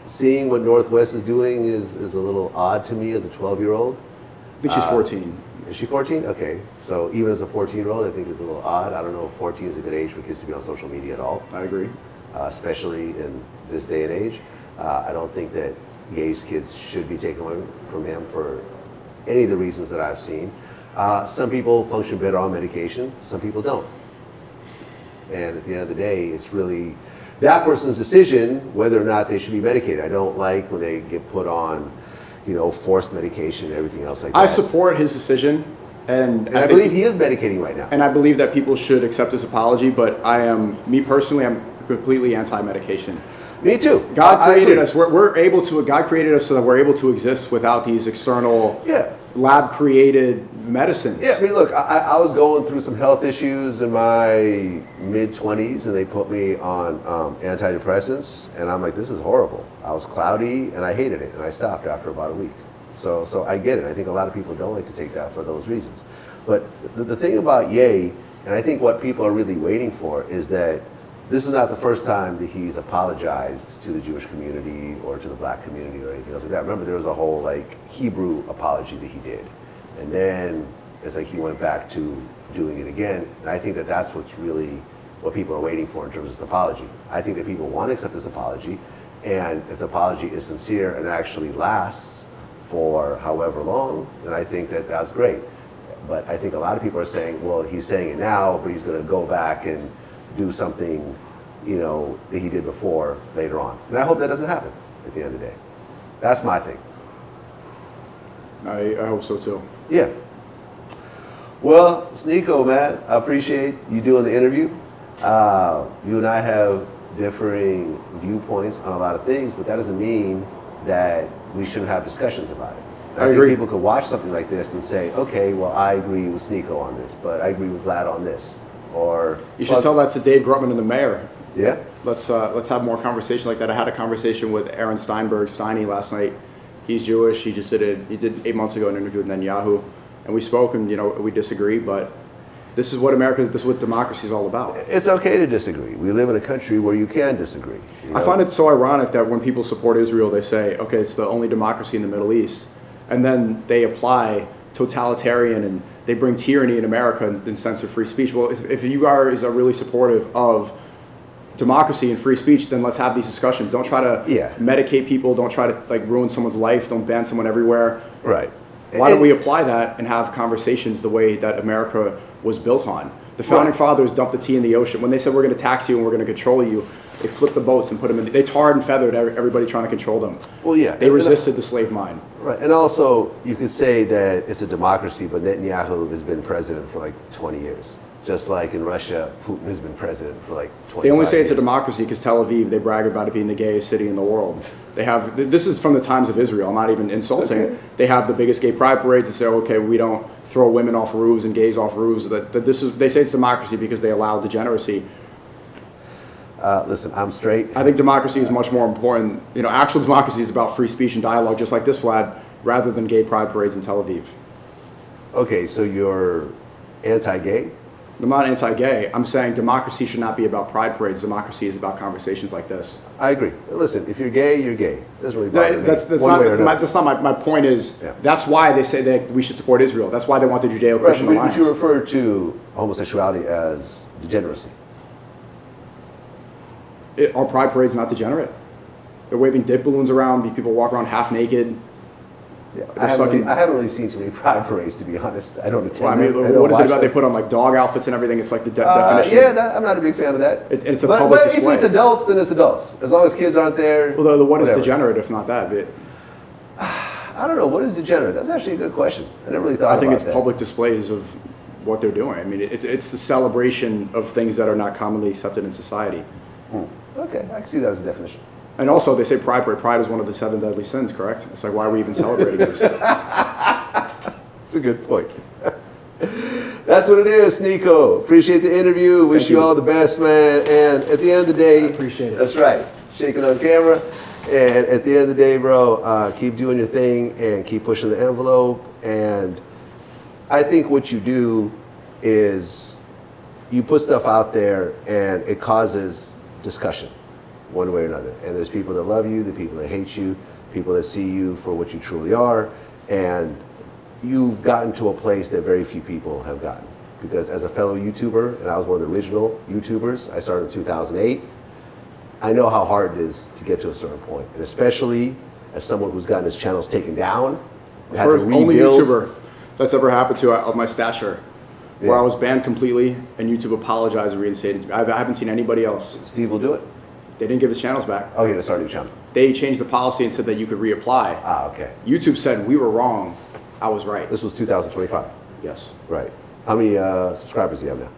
seeing what Northwest is doing is a little odd to me as a 12-year-old. I think she's 14. Is she 14? Okay, so even as a 14-year-old, I think it's a little odd. I don't know if 14 is a good age for kids to be on social media at all. I agree. Especially in this day and age. I don't think that Ye's kids should be taken away from him for any of the reasons that I've seen. Some people function better on medication, some people don't. And at the end of the day, it's really that person's decision whether or not they should be medicated. I don't like when they get put on, you know, forced medication and everything else like that. I support his decision. And I believe he is medicating right now. And I believe that people should accept his apology, but me personally, I'm completely anti-medication. Me too. God created us. God created us so that we're able to exist without these external, lab-created medicines. Yeah, I mean, look, I was going through some health issues in my mid-20s, and they put me on antidepressants, and I'm like, this is horrible. I was cloudy, and I hated it, and I stopped after about a week. So I get it. I think a lot of people don't like to take that for those reasons. But the thing about Ye, and I think what people are really waiting for, is that this is not the first time that he's apologized to the Jewish community or to the black community or anything else like that. Remember, there was a whole Hebrew apology that he did. And then it's like he went back to doing it again. And I think that that's what's really what people are waiting for in terms of this apology. I think that people want to accept this apology. And if the apology is sincere and actually lasts for however long, then I think that that's great. But I think a lot of people are saying, well, he's saying it now, but he's going to go back and do something, you know, that he did before later on. And I hope that doesn't happen at the end of the day. That's my thing. I hope so too. Yeah. Well, SNEAKO, man, I appreciate you doing the interview. You and I have differing viewpoints on a lot of things, but that doesn't mean that we shouldn't have discussions about it. I think people could watch something like this and say, okay, well, I agree with SNEAKO on this, but I agree with Vlad on this. Or you should tell that to Dave Grutman and the mayor. Yeah. Let's have more conversation like that. I had a conversation with Aaron Steiny last night. He's Jewish. He did 8 months ago an interview with Netanyahu, and we spoke, and we disagree, but this is what democracy is all about. It's okay to disagree. We live in a country where you can disagree. You know? I find it so ironic that when people support Israel, they say, okay, it's the only democracy in the Middle East, and then they apply totalitarian and they bring tyranny in America and censor free speech. Well, if you guys are really supportive of democracy and free speech, then let's have these discussions. Don't try to medicate people. Don't try to ruin someone's life. Don't ban someone everywhere. Right. Why don't we apply that and have conversations the way that America was built on? The founding fathers dumped the tea in the ocean. When they said we're going to tax you and we're going to control you, they flipped the boats and put them in. They tarred and feathered everybody trying to control them. Well, yeah. They resisted the slave mind. Right. And also, you could say that it's a democracy, but Netanyahu has been president for 20 years. Just like in Russia, Putin has been president for 20 years. They only say it's a democracy because Tel Aviv, they brag about it being the gayest city in the world. They have, this is from the times of Israel, I'm not even insulting. Okay. They have the biggest gay pride parades and say, okay, we don't throw women off roofs and gays off roofs. They say it's democracy because they allow degeneracy. Listen, I'm straight. I think democracy is much more important. Actual democracy is about free speech and dialogue, just like this, Vlad, rather than gay pride parades in Tel Aviv. Okay, so you're anti-gay? I'm not anti-gay. I'm saying democracy should not be about pride parades. Democracy is about conversations like this. I agree. Listen, if you're gay, you're gay. That's really bother me. That's not my point is, that's why they say that we should support Israel. That's why they want the Judeo-Christian alliance. But you refer to homosexuality as degeneracy. Are pride parades not degenerate? They're waving dick balloons around, people walk around half naked. Yeah, I haven't really seen too many pride parades, to be honest. I don't attend them. What is it about? They put on like dog outfits and everything. It's like the definition. Yeah, I'm not a big fan of that. It's a public display. If it's adults, then it's adults. As long as kids aren't there. Well, what is degenerate if not that? I don't know. What is degenerate? That's actually a good question. I never really thought about that. I think it's public displays of what they're doing. I mean, it's the celebration of things that are not commonly accepted in society. Okay, I can see that as a definition. And also, they say pride parade. Pride is one of the 7 deadly sins, correct? It's like, why are we even celebrating this? That's a good point. That's what it is, SNEAKO. Appreciate the interview. Wish you all the best, man. And at the end of the day, I appreciate it. That's right. Shaking on camera. And at the end of the day, bro, keep doing your thing and keep pushing the envelope. And I think what you do is you put stuff out there and it causes discussion one way or another. And there's people that love you, the people that hate you, people that see you for what you truly are. And you've gotten to a place that very few people have gotten. Because as a fellow YouTuber, and I was one of the original YouTubers, I started in 2008, I know how hard it is to get to a certain point. And especially as someone who's gotten his channels taken down, had to rebuild. Only YouTuber that's ever happened to of my stature, where I was banned completely and YouTube apologized and reinstated. I haven't seen anybody else. Steve will do it. They didn't give his channels back. Oh, he had to start a new channel. They changed the policy and said that you could reapply. Ah, okay. YouTube said we were wrong. I was right. This was 2025. Yes. Right. How many subscribers do you have now?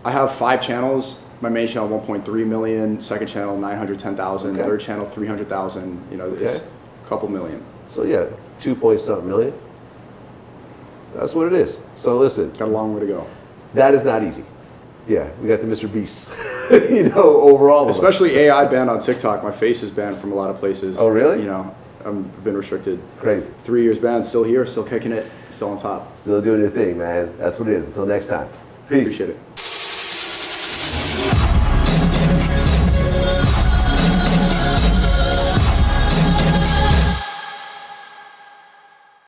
I have 5 channels. My main channel 1.3 million, second channel 910,000, third channel 300,000. You know, it's a couple million. So yeah, 2-point-something million. That's what it is. So listen. Got a long way to go. That is not easy. Yeah, we got the MrBeast. You know, overall. Especially AI banned on TikTok. My face is banned from a lot of places. Oh, really? You know, I've been restricted. Crazy. 3 years banned, still here, still kicking it, still on top. Still doing your thing, man. That's what it is. Until next time. Peace. Appreciate it.